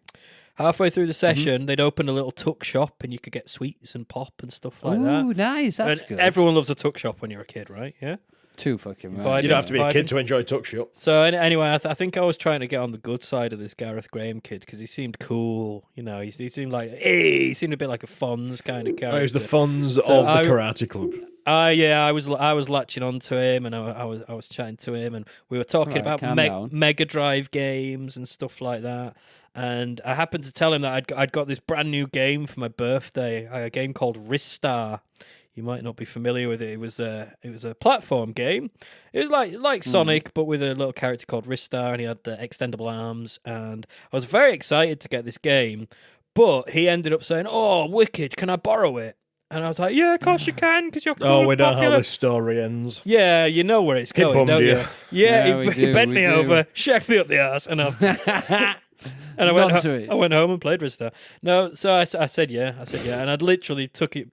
Speaker 3: they'd open a little tuck shop and you could get sweets and pop and stuff like that.
Speaker 4: Ooh, nice. That's
Speaker 3: And
Speaker 4: good.
Speaker 3: everyone loves a tuck shop when you're a kid, right? Yeah.
Speaker 4: Too fucking
Speaker 3: If
Speaker 4: right.
Speaker 3: I'd
Speaker 2: You don't have to be a
Speaker 3: Biden.
Speaker 2: kid to enjoy Tuck Shop.
Speaker 3: So anyway, I think I was trying to get on the good side of this Gareth Graham kid because he seemed cool. You know, he seemed like, hey, he seemed a bit like a Fonz kind of character.
Speaker 2: It was the funds
Speaker 3: So
Speaker 2: of the Karate Club.
Speaker 3: I was latching onto him, and I was chatting to him, and we were talking
Speaker 4: Right,
Speaker 3: about
Speaker 4: calm down.
Speaker 3: Mega Drive games and stuff like that. And I happened to tell him that I'd got this brand new game for my birthday, a game called Ristar. You might not be familiar with it. It was a platform game. It was like Sonic, but with a little character called Ristar, and he had extendable arms. And I was very excited to get this game, but he ended up saying, "Oh, wicked! Can I borrow it?" And I was like, "Yeah, of course you can, because you're cool
Speaker 2: Oh,
Speaker 3: and
Speaker 2: we know how
Speaker 3: popular."
Speaker 2: this story ends.
Speaker 3: Yeah, you know where it's going,
Speaker 2: bummed
Speaker 3: don't
Speaker 2: you.
Speaker 3: you? Yeah,
Speaker 4: Yeah, we
Speaker 3: he
Speaker 4: do,
Speaker 3: bent
Speaker 4: we
Speaker 3: me
Speaker 4: do.
Speaker 3: over, shacked me up the ass, and and I
Speaker 4: Nod to it.
Speaker 3: went home and played Ristar. No, so I said yeah, and I'd literally took it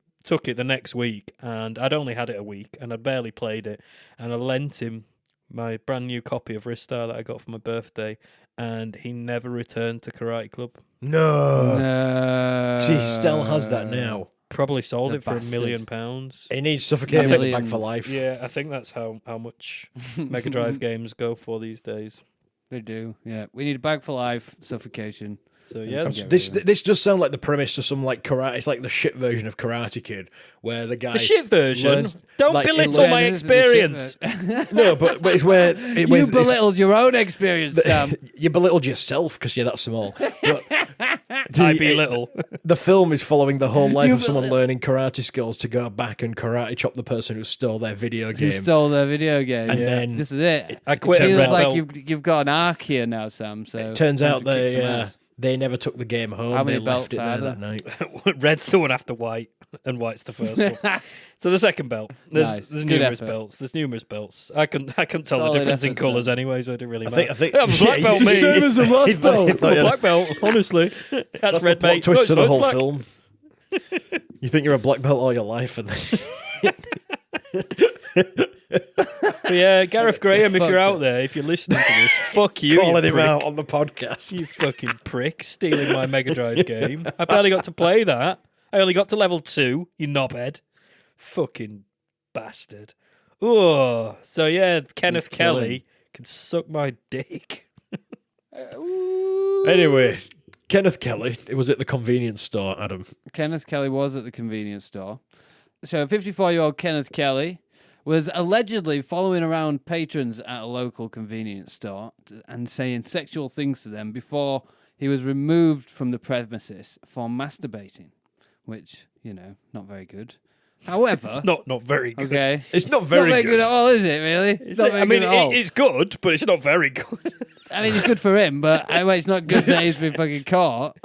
Speaker 3: the next week, and I'd only had it a week, and I'd barely played it, and I lent him my brand new copy of Ristar that I got for my birthday, and he never returned to Karate Club.
Speaker 2: No.
Speaker 4: No.
Speaker 2: See, he still has that now.
Speaker 3: Probably sold
Speaker 4: The
Speaker 3: it for
Speaker 4: bastard.
Speaker 3: £1 million.
Speaker 2: He needs suffocating back
Speaker 4: Millions.
Speaker 2: for life.
Speaker 3: Yeah, I think that's how much Mega Drive games go for these days.
Speaker 4: They do, yeah. We need a bag for life, suffocation.
Speaker 3: So yeah,
Speaker 2: This does sound like the premise of some like karate. It's like the shit version of Karate Kid, where the guy
Speaker 3: the shit version.
Speaker 2: learns-
Speaker 3: Don't
Speaker 2: like, he
Speaker 3: belittle
Speaker 2: learns-
Speaker 3: my
Speaker 4: This is the shit
Speaker 3: experience.
Speaker 2: No, but it's where
Speaker 4: You belittled your own experience, Sam.
Speaker 2: you belittled yourself because you're that small. But
Speaker 3: I belittle.
Speaker 2: the film is following the whole life of someone learning karate skills to go back and karate chop the person who stole their video
Speaker 4: Who
Speaker 2: game.
Speaker 4: stole their video game?
Speaker 2: And then
Speaker 4: this is it.
Speaker 3: I quit
Speaker 4: It
Speaker 3: at
Speaker 4: feels
Speaker 3: Red
Speaker 4: like
Speaker 3: Belt.
Speaker 4: you've got an arc here now, Sam. So
Speaker 2: It turns
Speaker 4: time
Speaker 2: out
Speaker 4: to kick some
Speaker 2: they
Speaker 4: ass.
Speaker 2: they never took the game home.
Speaker 4: How many
Speaker 2: they left
Speaker 4: belts
Speaker 2: it there
Speaker 4: are
Speaker 2: that
Speaker 4: there?
Speaker 2: night.
Speaker 3: Red's the one after white, and white's the first one. So the second belt.
Speaker 4: Nice.
Speaker 3: There's
Speaker 4: Good
Speaker 3: numerous
Speaker 4: effort.
Speaker 3: belts. There's numerous belts. I couldn't tell
Speaker 4: Solid
Speaker 3: the difference in
Speaker 4: effort,
Speaker 3: colours
Speaker 4: Sam.
Speaker 3: anyway, so it didn't really
Speaker 2: I
Speaker 3: matter.
Speaker 2: think
Speaker 3: I'm a black belt, me.
Speaker 2: Same as the last belt.
Speaker 3: I'm a black belt, honestly. That's red
Speaker 2: the plot
Speaker 3: mate.
Speaker 2: twist
Speaker 3: No,
Speaker 2: to the
Speaker 3: it's
Speaker 2: whole
Speaker 3: black.
Speaker 2: film. You think you're a black belt all your life, and
Speaker 3: But yeah, Gareth Graham, if
Speaker 4: Fucked
Speaker 3: you're out
Speaker 4: it.
Speaker 3: there, if you're listening to this, fuck you,
Speaker 2: calling
Speaker 3: you
Speaker 2: him
Speaker 3: prick.
Speaker 2: out on the podcast.
Speaker 3: You fucking prick, stealing my Mega Drive game. I barely got to play that. I only got to level 2, you knobhead. Fucking bastard. Oh, so yeah, Kenneth
Speaker 4: kill
Speaker 3: Kelly can suck my dick.
Speaker 2: Anyway, Kenneth Kelly. It was at the convenience store, Adam.
Speaker 4: Kenneth Kelly was at the convenience store. So 54-year-old Kenneth Kelly was allegedly following around patrons at a local convenience store and saying sexual things to them before he was removed from the premises for masturbating, which, you know, not very good. However,
Speaker 3: Not very good.
Speaker 4: okay,
Speaker 2: It's not
Speaker 4: not
Speaker 2: very
Speaker 4: very good
Speaker 2: good.
Speaker 4: at all, is it? Really? It's not very
Speaker 3: I mean,
Speaker 4: good at all.
Speaker 3: it's good, but it's not very good.
Speaker 4: I mean, it's good for him, but it's not good that he's been fucking caught.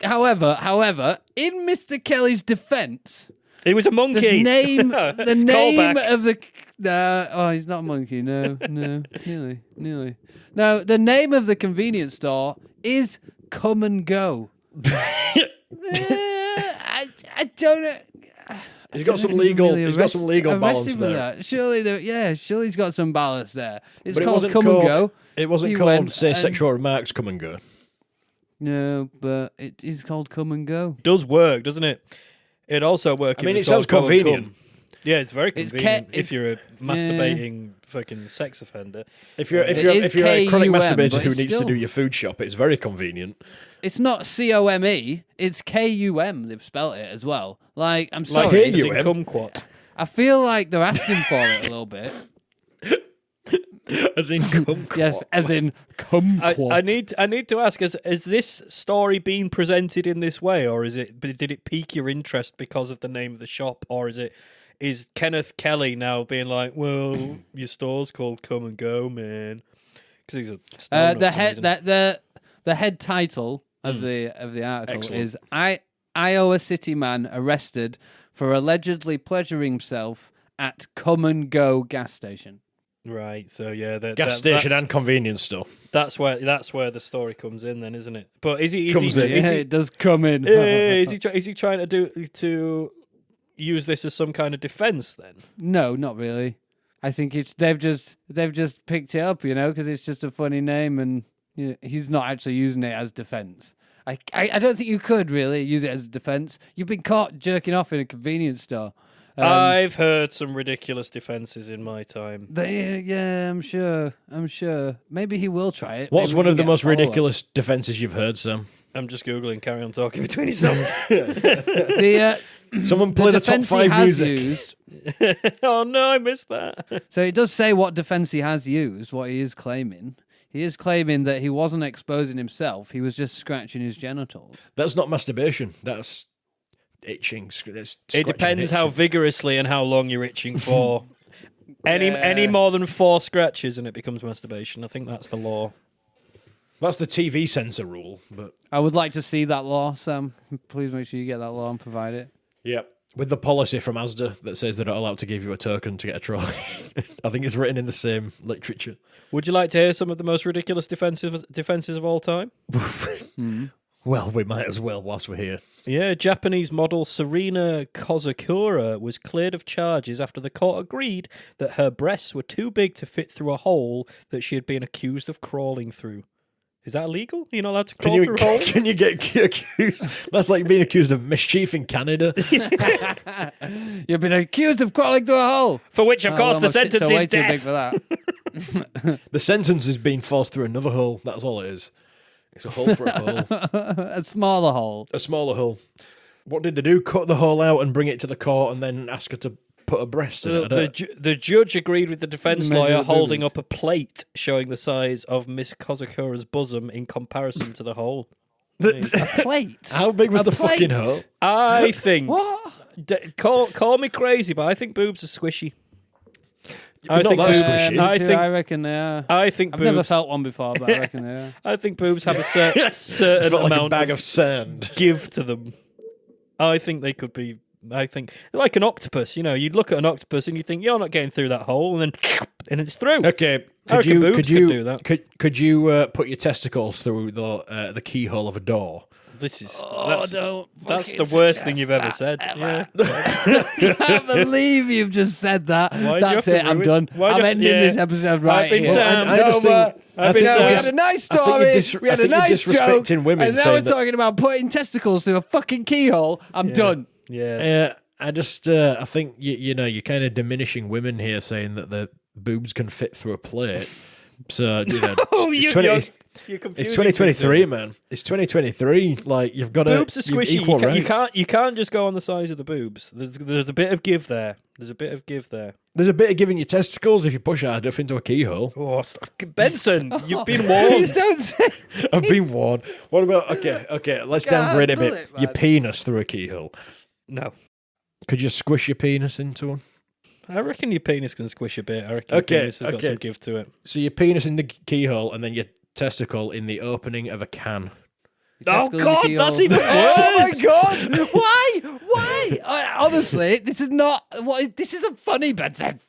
Speaker 4: However, in Mr. Kelly's defence,
Speaker 3: He was a
Speaker 4: the
Speaker 3: monkey.
Speaker 4: name
Speaker 3: Callback.
Speaker 4: of the he's not a monkey. No, nearly. No, the name of the convenience store is Come and Go. I don't know.
Speaker 2: He's got some legal. He's got some legal
Speaker 4: arrest
Speaker 2: balance
Speaker 4: him for
Speaker 2: there.
Speaker 4: that. Surely he's got some ballast there. It's
Speaker 2: But it
Speaker 4: called
Speaker 2: wasn't
Speaker 4: Come
Speaker 2: called-
Speaker 4: and Go.
Speaker 2: It wasn't
Speaker 4: He
Speaker 2: called
Speaker 4: went
Speaker 2: say
Speaker 4: and-
Speaker 2: sexual remarks come and go.
Speaker 4: No, but it is called Come and Go.
Speaker 3: Does work, doesn't it? It also works.
Speaker 2: I mean, it sounds convenient.
Speaker 3: Yeah, it's very
Speaker 4: It's
Speaker 3: convenient
Speaker 4: K-
Speaker 3: if you're a masturbating fucking sex offender.
Speaker 2: If you're
Speaker 4: It
Speaker 2: if you're
Speaker 4: is
Speaker 2: if you're a chronic
Speaker 4: KUM,
Speaker 2: masturbator
Speaker 4: but
Speaker 2: who
Speaker 4: it's
Speaker 2: needs
Speaker 4: still-
Speaker 2: to do your food shop, it's very convenient.
Speaker 4: It's not COME, it's KUM. They've spelt it as well. Like, I'm
Speaker 2: Like
Speaker 4: sorry.
Speaker 2: here you-
Speaker 3: As in kumquat.
Speaker 4: I feel like they're asking for it a little bit.
Speaker 2: As in come.
Speaker 4: Yes, as in kumquat.
Speaker 3: I need to ask: is this story being presented in this way, or did it pique your interest because of the name of the shop, or is Kenneth Kelly now being like, well, your store's called Come and Go, man? Because he's a stoner for
Speaker 4: the
Speaker 3: some
Speaker 4: head
Speaker 3: reason.
Speaker 4: the head title of the article
Speaker 2: Excellent.
Speaker 4: is Iowa City man arrested for allegedly pleasuring himself at Come and Go gas station.
Speaker 3: Right. So yeah,
Speaker 2: Gas station and convenience store.
Speaker 3: that's where the story comes in, then, isn't it? But is he?
Speaker 4: It does come in.
Speaker 3: Is he trying to use this as some kind of defense then?
Speaker 4: No, not really. I think they've just picked it up, because it's just a funny name, and he's not actually using it as defense. I don't think you could really use it as defense. You've been caught jerking off in a convenience store.
Speaker 3: I've heard some ridiculous defenses in my time.
Speaker 4: Yeah, I'm sure. Maybe he will try it.
Speaker 2: What's
Speaker 4: Maybe
Speaker 2: one
Speaker 4: we
Speaker 2: of the
Speaker 4: can
Speaker 2: most
Speaker 4: get a follow-up.
Speaker 2: ridiculous defenses you've heard, Sam?
Speaker 3: I'm just Googling. Carry on talking between yourself.
Speaker 2: Someone play the top
Speaker 4: defense he
Speaker 2: 5
Speaker 4: has
Speaker 2: music.
Speaker 4: used.
Speaker 3: Oh no, I missed that.
Speaker 4: So it does say what defense he has used, what he is claiming. He is claiming that he wasn't exposing himself, he was just scratching his genitals.
Speaker 2: That's not masturbation. That's itching. That's
Speaker 3: It depends how
Speaker 2: itching.
Speaker 3: vigorously and how long you're itching for. Any more than 4 scratches and it becomes masturbation. I think that's the law.
Speaker 2: That's the TV censor rule. But
Speaker 4: I would like to see that law, Sam. Please make sure you get that law and provide it.
Speaker 2: yep. With the policy from Asda that says they're not allowed to give you a token to get a trolley. I think it's written in the same literature.
Speaker 3: Would you like to hear some of the most ridiculous defenses of all time?
Speaker 2: Well, we might as well whilst we're here.
Speaker 3: Yeah, Japanese model Serena Kozakura was cleared of charges after the court agreed that her breasts were too big to fit through a hole that she had been accused of crawling through. Is that illegal? You're not allowed to crawl through holes?
Speaker 2: Can you get accused? That's like being accused of mischief in Canada.
Speaker 4: You've been accused of crawling through a hole.
Speaker 3: For which, of course, the
Speaker 4: my tits
Speaker 3: sentence
Speaker 4: are way
Speaker 3: is
Speaker 4: too big
Speaker 3: death.
Speaker 4: for that.
Speaker 2: The sentence is being forced through another hole. That's all it is. It's a hole for a hole.
Speaker 4: A smaller hole.
Speaker 2: A smaller hole. What did they do? Cut the hole out and bring it to the court and then ask her to put a breast in it?
Speaker 3: The judge agreed with the defense
Speaker 4: Measure
Speaker 3: lawyer
Speaker 4: the
Speaker 3: holding
Speaker 4: boobies.
Speaker 3: up a plate showing the size of Miss Kozakura's bosom in comparison to the hole.
Speaker 4: A plate.
Speaker 2: How big was
Speaker 4: A
Speaker 2: the
Speaker 4: plate.
Speaker 2: fucking hole?
Speaker 3: I think...
Speaker 4: What?
Speaker 3: Call me crazy, but I think boobs are squishy. I
Speaker 2: Not
Speaker 3: think
Speaker 2: that
Speaker 3: boobs-
Speaker 2: squishy.
Speaker 3: I think-
Speaker 4: I reckon they are.
Speaker 3: I think
Speaker 4: I've
Speaker 3: boobs...
Speaker 4: never felt one before, but I reckon they are.
Speaker 3: I think boobs have a certain
Speaker 2: Felt like a
Speaker 3: amount
Speaker 2: bag
Speaker 3: of
Speaker 2: of sand.
Speaker 3: give to them. I think they could be... I think like an octopus, you'd look at an octopus and you think you're not getting through that hole, and then it's through.
Speaker 2: Okay,
Speaker 3: I reckon boobs could do that.
Speaker 2: Could you put your testicles through the keyhole of a door?
Speaker 3: This is
Speaker 4: don't
Speaker 3: that's
Speaker 4: fucking
Speaker 3: the worst thing
Speaker 4: suggest
Speaker 3: you've ever
Speaker 4: that
Speaker 3: said. Yeah.
Speaker 4: I can't believe you've just said that.
Speaker 3: Why'd you
Speaker 4: That's
Speaker 3: have to
Speaker 4: it. I'm
Speaker 3: ruin-
Speaker 4: done.
Speaker 3: why'd you
Speaker 4: I'm
Speaker 3: have to-
Speaker 4: ending
Speaker 3: yeah.
Speaker 4: this episode right
Speaker 3: I've been
Speaker 4: here.
Speaker 3: Sam.
Speaker 2: I just think-
Speaker 3: I've been
Speaker 4: No,
Speaker 3: Sam.
Speaker 4: we had a nice
Speaker 2: I think
Speaker 4: story.
Speaker 2: you're
Speaker 4: We had
Speaker 2: I
Speaker 4: a
Speaker 2: think you're
Speaker 4: nice joke.
Speaker 2: disrespecting women
Speaker 4: And now
Speaker 2: saying
Speaker 4: we're
Speaker 2: that-
Speaker 4: talking about putting testicles through a fucking keyhole. I'm done.
Speaker 3: Yeah.
Speaker 2: I just I think you're kind of diminishing women here, saying that the boobs can fit through a plate. So
Speaker 3: Oh,
Speaker 2: it's,
Speaker 3: you're
Speaker 2: 20
Speaker 3: confusing
Speaker 2: it's 2023,
Speaker 3: people.
Speaker 2: man. It's 2023. Like you've got to
Speaker 3: Boobs are squishy.
Speaker 2: Equal
Speaker 3: You can't just go on the size of the boobs. There's a bit of give there. There's a bit of give there.
Speaker 2: There's a bit of giving your testicles if you push hard enough into a keyhole.
Speaker 3: Oh, Benson, you've been
Speaker 4: Please
Speaker 3: warned.
Speaker 4: don't say.
Speaker 2: I've been warned. What about okay? Let's downgrade it a
Speaker 4: pull
Speaker 2: bit.
Speaker 4: it, man.
Speaker 2: Your penis through a keyhole.
Speaker 3: No.
Speaker 2: Could you squish your penis into one?
Speaker 3: I reckon your penis can squish a bit. I reckon
Speaker 2: Okay,
Speaker 3: your penis has got
Speaker 2: okay.
Speaker 3: some give to it.
Speaker 2: So your penis in the keyhole and then your testicle in the opening of a can.
Speaker 3: Oh,
Speaker 4: Testicle in the
Speaker 3: God,
Speaker 4: keyhole.
Speaker 3: that's even
Speaker 4: Oh my
Speaker 3: worse.
Speaker 4: God! Why? Honestly, this is not. This isn't funny, Benson.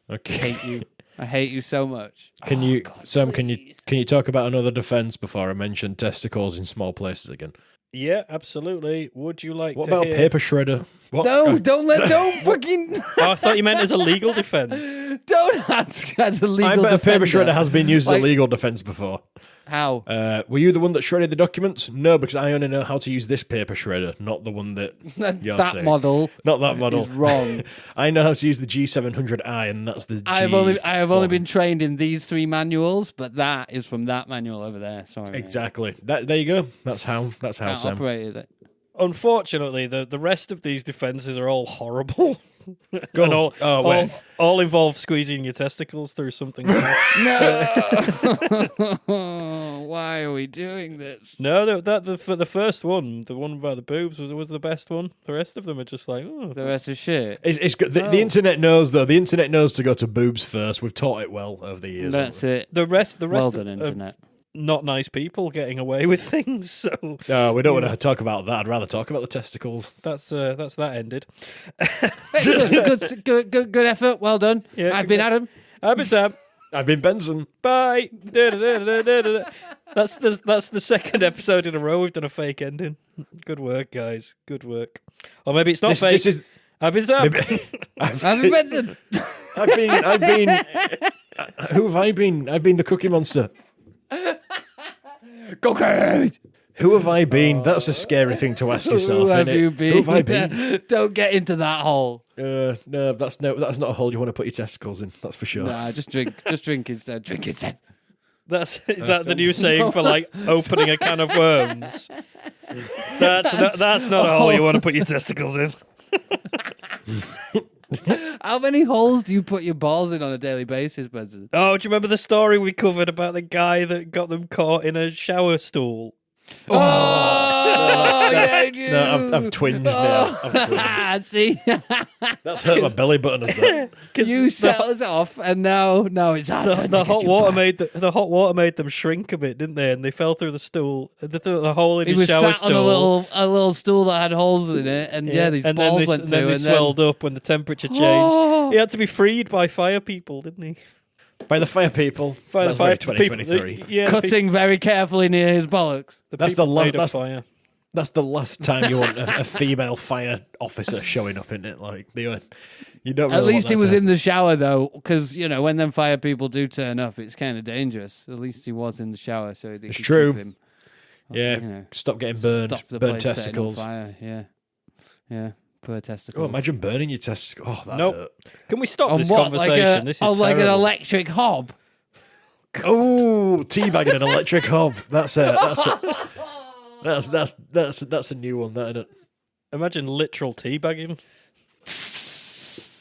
Speaker 2: Okay.
Speaker 4: I hate you so much.
Speaker 2: Can you, Sam? Can you talk about another defense before I mention testicles in small places again?
Speaker 3: Yeah, absolutely. Would you like
Speaker 2: What
Speaker 3: to
Speaker 2: about
Speaker 3: hear...
Speaker 2: paper shredder? What?
Speaker 4: Don't fucking
Speaker 3: Oh, I thought you meant as a legal defense.
Speaker 4: don't ask as a
Speaker 2: I
Speaker 4: legal
Speaker 2: bet a paper
Speaker 4: defender.
Speaker 2: shredder has been used as
Speaker 4: Like-
Speaker 2: a legal defense before.
Speaker 4: How?
Speaker 2: Were you the one that shredded the documents? No, because I only know how to use this paper shredder, not the one that you're
Speaker 4: that
Speaker 2: saying.
Speaker 4: model
Speaker 2: Not that model.
Speaker 4: is wrong.
Speaker 2: I know how to use the G700i, and that's the
Speaker 4: I have only been trained in these 3 manuals, but that is from that manual over there. Sorry, mate.
Speaker 2: Exactly. There you go. That's how
Speaker 4: Can't
Speaker 2: Sam.
Speaker 4: operate it.
Speaker 3: Unfortunately, the rest of these defenses are all horrible.
Speaker 2: Go
Speaker 3: And
Speaker 2: on.
Speaker 3: all involve squeezing your testicles through something.
Speaker 4: No. Why are we doing this?
Speaker 3: No, for the first one, the one about the boobs was the best one. The rest of them are just like, oh.
Speaker 4: The rest is shit.
Speaker 2: It's good. The internet knows though. The internet knows to go to boobs first. We've taught it well over the years.
Speaker 4: That's it.
Speaker 3: The rest
Speaker 4: Well done,
Speaker 3: of,
Speaker 4: internet.
Speaker 3: not nice people getting away with things. So
Speaker 2: No, we don't want to talk about that. I'd rather talk about the testicles.
Speaker 3: that's that ended.
Speaker 4: Excellent. Good effort. Well done.
Speaker 3: Yeah,
Speaker 4: I've been Adam.
Speaker 3: I've been Sam.
Speaker 2: I've been Benson.
Speaker 3: Bye. That's the second episode in a row we've done a fake ending. Good work, guys. Good work. Or maybe it's not fake.
Speaker 2: This is.
Speaker 3: I've been Sam.
Speaker 4: I've been Benson.
Speaker 2: I've been. Who have I been? I've been the Cookie Monster.
Speaker 4: Cookies.
Speaker 2: Who have I been? That's a scary thing to ask yourself.
Speaker 4: Who have
Speaker 2: innit?
Speaker 4: you been?
Speaker 2: Who have I been?
Speaker 4: Don't get into that hole.
Speaker 2: No, that's not a hole you want to put your testicles in. That's for sure.
Speaker 4: Nah, just drink. Just drink instead. Drink instead.
Speaker 3: Is that the new saying for like opening a can of worms? That's not a hole you want to put your testicles in.
Speaker 4: How many holes do you put your balls in on a daily basis, Benson?
Speaker 3: Oh, do you remember the story we covered about the guy that got them caught in a shower stool?
Speaker 2: No, I've twinged now. I've twinged.
Speaker 4: See,
Speaker 2: That's hurt my belly button as that.
Speaker 4: you set us off, and now it's our turn.
Speaker 3: The
Speaker 4: to
Speaker 3: hot
Speaker 4: get you
Speaker 3: water
Speaker 4: back.
Speaker 3: made them shrink a bit, didn't they? And they fell through the stool, the hole in
Speaker 4: He
Speaker 3: his
Speaker 4: was
Speaker 3: shower
Speaker 4: sat
Speaker 3: stool.
Speaker 4: on a little stool that had holes in it, and these
Speaker 3: and
Speaker 4: balls
Speaker 3: then
Speaker 4: went
Speaker 3: and then
Speaker 4: through,
Speaker 3: they
Speaker 4: and
Speaker 3: swelled up when the temperature changed.
Speaker 4: Oh.
Speaker 3: He had to be freed by fire people, didn't he?
Speaker 2: By the fire people.
Speaker 3: By
Speaker 2: That's
Speaker 3: the fire
Speaker 2: very
Speaker 3: people.
Speaker 2: 2023.
Speaker 3: Yeah,
Speaker 4: cutting very carefully near his bollocks.
Speaker 2: That's
Speaker 3: people
Speaker 2: the la-
Speaker 3: made of
Speaker 2: that's-
Speaker 3: fire.
Speaker 2: That's the last time you want a female fire officer showing up in it. Like you don't. Really
Speaker 4: At least
Speaker 2: want
Speaker 4: he
Speaker 2: that
Speaker 4: was
Speaker 2: to-
Speaker 4: in the shower though, because when them fire people do turn up, it's kind of dangerous. At least he was in the shower, so they
Speaker 2: It's
Speaker 4: could
Speaker 2: true.
Speaker 4: keep him.
Speaker 2: Yeah, stop getting burned.
Speaker 4: Stop the
Speaker 2: Burn
Speaker 4: place setting on
Speaker 2: testicles.
Speaker 4: fire. Yeah. Poor testicles.
Speaker 2: Oh, imagine burning your testicles. Oh, that
Speaker 3: Nope.
Speaker 2: hurt.
Speaker 3: Can we stop
Speaker 4: On
Speaker 3: this
Speaker 4: what?
Speaker 3: conversation? This is
Speaker 4: like an
Speaker 3: terrible.
Speaker 4: electric hob.
Speaker 2: Oh, teabagging an electric hob. That's a new one. That isn't it?
Speaker 3: Imagine literal teabagging.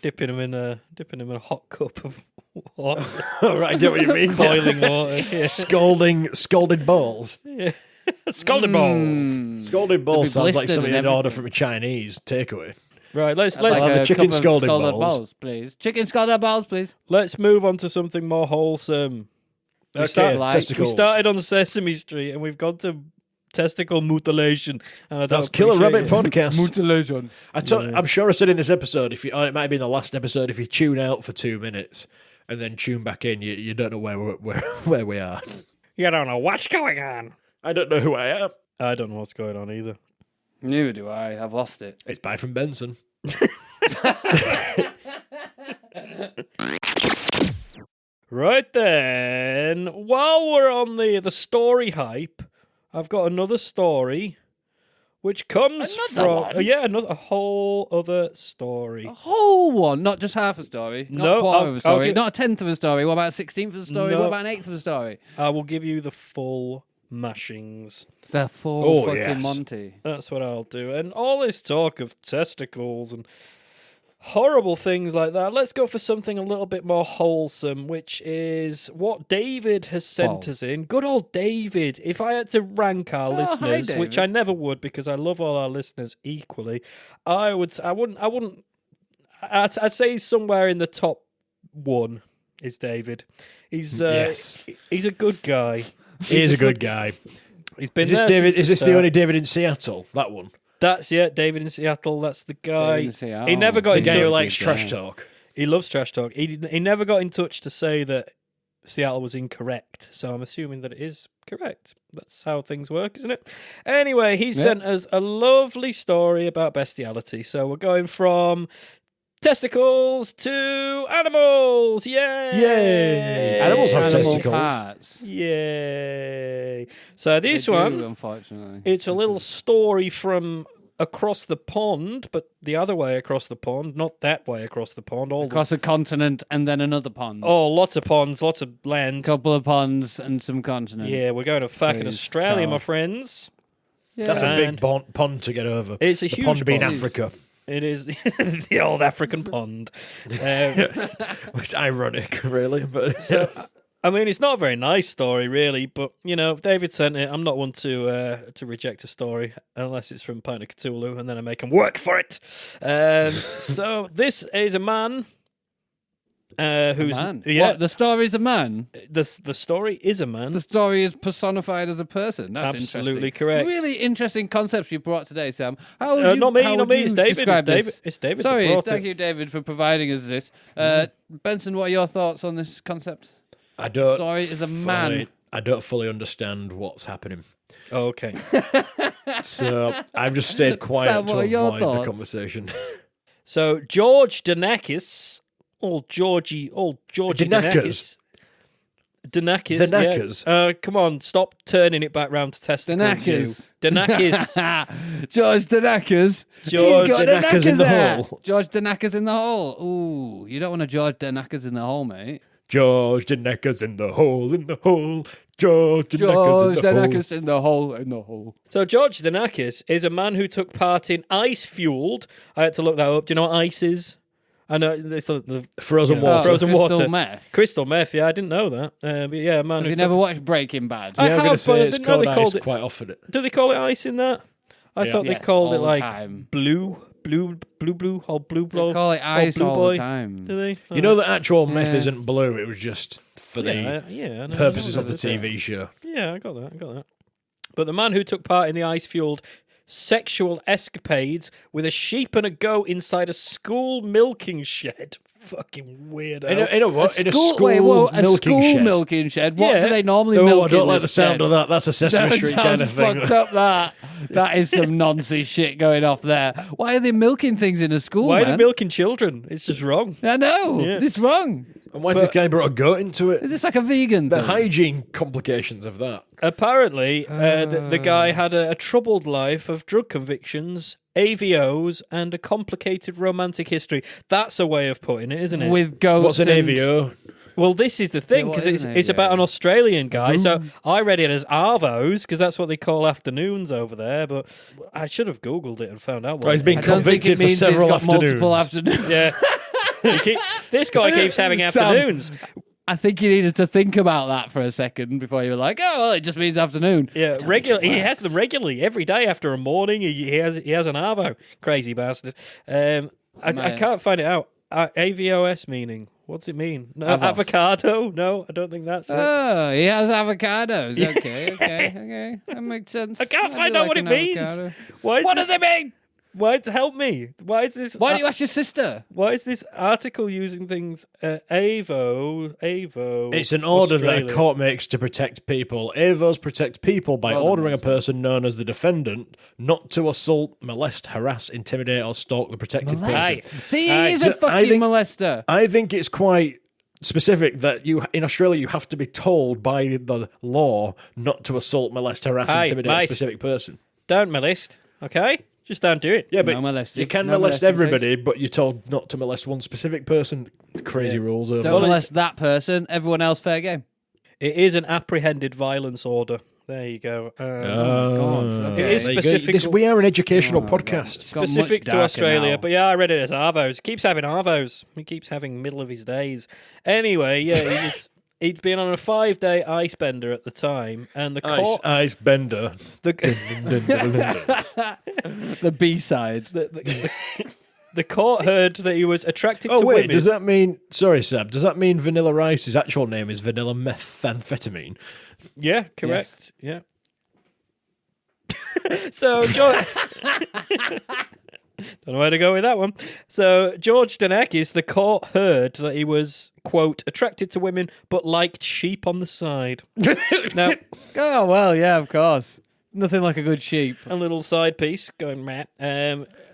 Speaker 3: Dipping him in a hot cup of water,
Speaker 2: All right, I get what you mean.
Speaker 3: boiling water. Yeah.
Speaker 2: Scalded balls.
Speaker 3: Scalded balls.
Speaker 2: Scalded balls
Speaker 4: They'll be
Speaker 2: sounds like
Speaker 4: blistered
Speaker 2: something
Speaker 4: and
Speaker 2: you'd order
Speaker 4: everything.
Speaker 2: from a Chinese takeaway.
Speaker 3: Right, let's
Speaker 2: like
Speaker 4: Like
Speaker 2: the
Speaker 4: a
Speaker 2: chicken
Speaker 4: cup of
Speaker 2: scalded balls.
Speaker 4: please. Chicken scalded balls, please.
Speaker 3: let's move on to something more wholesome.
Speaker 2: Okay,
Speaker 3: start-
Speaker 2: testicles.
Speaker 3: We started on Sesame Street and we've gone to testicle mutilation. And I don't
Speaker 2: That's Killer
Speaker 3: appreciate
Speaker 2: Rabbit
Speaker 3: it.
Speaker 2: Podcast.
Speaker 4: Mutilation.
Speaker 2: I'm sure I said in this episode, it might have been the last episode, if you tune out for 2 minutes and then tune back in, you don't know where we are.
Speaker 3: You don't know what's going on.
Speaker 2: I don't know who I am.
Speaker 3: I don't know what's going on either.
Speaker 4: Neither do I. I've lost it.
Speaker 2: It's Bye from Benson.
Speaker 3: Right then, while we're on the story hype, I've got another story which comes
Speaker 4: Another
Speaker 3: from
Speaker 4: one?
Speaker 3: a whole other story.
Speaker 4: A whole one, not just half a story. Not
Speaker 3: No,
Speaker 4: a quarter
Speaker 3: I'll-
Speaker 4: of a
Speaker 3: I'll
Speaker 4: story.
Speaker 3: give-
Speaker 4: Not a tenth of a story. What about a 16th of a story?
Speaker 3: No.
Speaker 4: What about an eighth of a story?
Speaker 3: I will give you the full mashings.
Speaker 4: The full
Speaker 2: Oh,
Speaker 4: fucking
Speaker 2: yes.
Speaker 4: Monty.
Speaker 3: That's what I'll do. And all this talk of testicles and horrible things like that, let's go for something a little bit more wholesome, which is what David has sent
Speaker 4: Wow.
Speaker 3: us in. Good old David. If I had to rank our
Speaker 4: hi,
Speaker 3: listeners, which
Speaker 4: David.
Speaker 3: I never would because I love all our listeners equally, I'd say he's somewhere in the top one is David. He's
Speaker 2: Yes.
Speaker 3: he's a good guy.
Speaker 2: He is a good guy.
Speaker 3: He's been
Speaker 2: Is this
Speaker 3: there
Speaker 2: David?
Speaker 3: since
Speaker 2: Is this the
Speaker 3: start.
Speaker 2: only David in Seattle? That one.
Speaker 3: That's David in Seattle. That's the guy.
Speaker 4: David in Seattle.
Speaker 3: He never got
Speaker 2: The
Speaker 3: in
Speaker 2: guy
Speaker 3: touch.
Speaker 2: who likes
Speaker 4: Yeah.
Speaker 2: trash talk.
Speaker 3: He loves trash talk. He never got in touch to say that Seattle was incorrect. So I'm assuming that it is correct. That's how things work, isn't it? Anyway, he sent us a lovely story about bestiality. So we're going from testicles to animals. Yay!
Speaker 2: Yay! Animals have
Speaker 4: Animal
Speaker 2: testicles.
Speaker 4: parts.
Speaker 3: Yay! So
Speaker 4: They
Speaker 3: this
Speaker 4: do,
Speaker 3: one,
Speaker 4: unfortunately.
Speaker 3: it's a little story from across the pond, but the other way across the pond, not that way across the pond.
Speaker 4: Across a continent and then another pond.
Speaker 3: Lots of ponds, lots of
Speaker 4: A
Speaker 3: land.
Speaker 4: couple of ponds and some continent.
Speaker 3: Yeah, we're going to fucking
Speaker 4: Please,
Speaker 3: Australia,
Speaker 4: Carl.
Speaker 3: my friends.
Speaker 4: Yeah.
Speaker 2: That's a
Speaker 3: And-
Speaker 2: big pond to get over.
Speaker 3: It's a
Speaker 2: the
Speaker 3: huge
Speaker 2: pond being
Speaker 3: pond.
Speaker 2: Africa.
Speaker 3: It is the old African pond.
Speaker 2: It's ironic, really, but
Speaker 3: I mean, it's not a very nice story, really, but, David sent it. I'm not one to reject a story unless it's from Pint of Cthulhu, and then I make him work for it. So this is a man who's
Speaker 4: Man.
Speaker 3: yeah.
Speaker 4: What, the story's a man?
Speaker 3: The story is a man.
Speaker 4: The story is personified as a person. That's
Speaker 3: Absolutely
Speaker 4: interesting.
Speaker 3: correct.
Speaker 4: Really interesting concepts you brought today, Sam. How would you,
Speaker 3: not me,
Speaker 4: how
Speaker 3: not
Speaker 4: would
Speaker 3: me.
Speaker 4: you
Speaker 3: It's David.
Speaker 4: describe this?
Speaker 3: It's David. that
Speaker 4: Sorry,
Speaker 3: brought
Speaker 4: thank
Speaker 3: it.
Speaker 4: you, David, for providing us this. Benson, what are your thoughts on this concept?
Speaker 2: I don't.
Speaker 4: Story is a man.
Speaker 2: I don't fully understand what's happening,
Speaker 3: Oh, okay.
Speaker 2: so I've just stayed quiet
Speaker 4: Sam,
Speaker 2: to
Speaker 4: what are your
Speaker 2: avoid the
Speaker 4: thoughts?
Speaker 2: conversation.
Speaker 3: So George Danakis, old Georgie Danakis. Danakis.
Speaker 2: The knackers.
Speaker 3: Yeah. Come on, stop turning it back round to testicles.
Speaker 4: Knackers.
Speaker 3: Danakis.
Speaker 4: George Danakers.
Speaker 3: George
Speaker 4: He's got
Speaker 2: Danakers
Speaker 4: Danakers
Speaker 2: in the
Speaker 4: there.
Speaker 2: hole.
Speaker 4: George Danakers in the hole. Ooh, you don't want a George Danakers in the hole, mate.
Speaker 2: George the Neckers in the hole, in the hole. George the
Speaker 4: George
Speaker 2: Neckers in the hole.
Speaker 4: Danakers in the hole, in the hole.
Speaker 3: So George Danakis is a man who took part in ice-fueled. I had to look that up. Do you know what ice is? I know it's the
Speaker 2: Frozen
Speaker 3: you know,
Speaker 2: water.
Speaker 3: Frozen
Speaker 4: crystal
Speaker 3: water.
Speaker 4: meth.
Speaker 3: Crystal meth. Yeah, I didn't know that. But yeah, a man
Speaker 4: Have
Speaker 3: who
Speaker 4: you never watched Breaking Bad?
Speaker 3: I
Speaker 2: Yeah, I'm
Speaker 3: have,
Speaker 2: going to
Speaker 3: but
Speaker 2: say
Speaker 3: I
Speaker 2: it's
Speaker 3: didn't know
Speaker 2: called
Speaker 3: they
Speaker 2: ice
Speaker 3: called it.
Speaker 2: quite often.
Speaker 3: Do they call it ice in that? I thought they
Speaker 4: Yes,
Speaker 3: called
Speaker 4: all
Speaker 3: it
Speaker 4: the
Speaker 3: like
Speaker 4: time.
Speaker 3: blue, or blue blow.
Speaker 4: They call it ice
Speaker 3: blue
Speaker 4: all
Speaker 3: boy.
Speaker 4: the time.
Speaker 3: Do they?
Speaker 2: You know the actual meth
Speaker 4: Yeah.
Speaker 2: isn't blue, it was just for
Speaker 3: yeah,
Speaker 2: the
Speaker 3: yeah, I know,
Speaker 2: purposes
Speaker 3: I
Speaker 2: of
Speaker 3: know
Speaker 2: the
Speaker 3: that.
Speaker 2: TV show.
Speaker 3: Yeah, I got that. But the man who took part in the ice-fueled sexual escapades with a sheep and a goat inside a school milking shed. Fucking weirdo.
Speaker 2: In a what? In a school
Speaker 4: wait, whoa,
Speaker 2: milking
Speaker 4: a school
Speaker 2: shed.
Speaker 4: milking shed. What
Speaker 3: Yeah.
Speaker 4: do they normally
Speaker 2: Oh,
Speaker 4: milk
Speaker 2: I don't
Speaker 4: in
Speaker 2: like the
Speaker 4: this
Speaker 2: sound
Speaker 4: shed?
Speaker 2: of that. That's a Sesame
Speaker 4: That
Speaker 2: Street
Speaker 4: sounds
Speaker 2: kind of thing.
Speaker 4: fucked up. That is some nonsense shit going off there. Why are they milking things in a school?
Speaker 3: Why are
Speaker 4: man?
Speaker 3: they milking children? It's just wrong.
Speaker 4: I know.
Speaker 3: Yeah.
Speaker 4: It's wrong.
Speaker 2: And why has this guy brought a goat into it?
Speaker 4: Is this like a vegan
Speaker 2: The
Speaker 4: thing?
Speaker 2: hygiene complications of that.
Speaker 3: Apparently, the guy had a troubled life of drug convictions, AVOs, and a complicated romantic history. That's a way of putting it, isn't it?
Speaker 4: With goats.
Speaker 2: What's an
Speaker 4: and-
Speaker 2: AVO?
Speaker 3: Well, this is the thing,
Speaker 4: Yeah, what
Speaker 3: because
Speaker 4: is an
Speaker 3: it's about
Speaker 4: AVO?
Speaker 3: an Australian guy, so I read it as Arvos, because that's what they call afternoons over there, but I should have Googled it and found out what
Speaker 2: Well, he's
Speaker 3: it
Speaker 2: been
Speaker 3: is.
Speaker 4: I don't think
Speaker 2: convicted
Speaker 4: it
Speaker 2: for
Speaker 4: means
Speaker 2: several
Speaker 4: he's got multiple
Speaker 2: afternoons.
Speaker 4: afternoons.
Speaker 3: Yeah. This guy keeps having
Speaker 4: Sam,
Speaker 3: afternoons.
Speaker 4: I think you needed to think about that for a second before you were like, oh, well, it just means afternoon.
Speaker 3: Yeah, he has them regularly every day after a morning. He has an Arvo, crazy bastard. I can't find it out. AVOS meaning. What's it mean? No,
Speaker 4: Avos.
Speaker 3: avocado? No, I don't think that's it.
Speaker 4: Oh, he has avocados. Okay. That makes sense.
Speaker 3: I can't
Speaker 4: do
Speaker 3: find out
Speaker 4: like
Speaker 3: what it
Speaker 4: an
Speaker 3: means.
Speaker 4: avocado.
Speaker 3: Why is
Speaker 4: What
Speaker 3: this-
Speaker 4: does it mean?
Speaker 3: Why? Help me. Why is this?
Speaker 4: Why don't you ask your sister?
Speaker 3: Why is this article using things Avo?
Speaker 2: It's an order that
Speaker 3: Australia.
Speaker 2: a court makes to protect people. AVOs protect people by
Speaker 4: Well, that
Speaker 2: ordering a
Speaker 4: makes sense.
Speaker 2: person known as the defendant not to assault, molest, harass, intimidate, or stalk the protected
Speaker 3: Aye.
Speaker 2: person.
Speaker 4: See,
Speaker 3: Aye.
Speaker 4: he's
Speaker 2: So
Speaker 4: a fucking
Speaker 2: I think-
Speaker 4: molester.
Speaker 2: I think it's quite specific that in Australia you have to be told by the law not to assault, molest, harass,
Speaker 3: Aye,
Speaker 2: intimidate a
Speaker 3: mate.
Speaker 2: specific person.
Speaker 3: Don't molest, okay? Just don't do it.
Speaker 2: Yeah, but
Speaker 4: No molesting.
Speaker 2: you can
Speaker 4: No
Speaker 2: molest
Speaker 4: molesting,
Speaker 2: everybody, but you're told not to molest one specific person. Crazy rules over
Speaker 4: Don't
Speaker 2: there.
Speaker 4: molest that person. Everyone else, fair game.
Speaker 3: It is an apprehended violence order. There you go.
Speaker 4: God,
Speaker 3: It is
Speaker 2: There you go.
Speaker 3: specific.
Speaker 2: We are an educational podcast.
Speaker 4: It's got much
Speaker 3: Specific to
Speaker 4: darker
Speaker 3: Australia,
Speaker 4: now.
Speaker 3: but yeah, I read it as Arvos. Keeps having Arvos. He keeps having middle of his days. Anyway, yeah, he'd been on a 5-day ice bender at the time, and the court,
Speaker 2: Ice bender.
Speaker 3: the,
Speaker 4: The B side.
Speaker 3: the court heard that he was attracted
Speaker 2: Oh
Speaker 3: to
Speaker 2: wait,
Speaker 3: women.
Speaker 2: does that mean? Sorry, Seb. Does that mean Vanilla Ice's actual name is vanilla methamphetamine?
Speaker 3: Yeah, correct. Yeah. So George, don't know where to go with that one. So George Danakis, the court heard that he was quote attracted to women but liked sheep on the side. Now
Speaker 4: Oh, well, yeah, of course. Nothing like a good sheep.
Speaker 3: a little side piece going meh.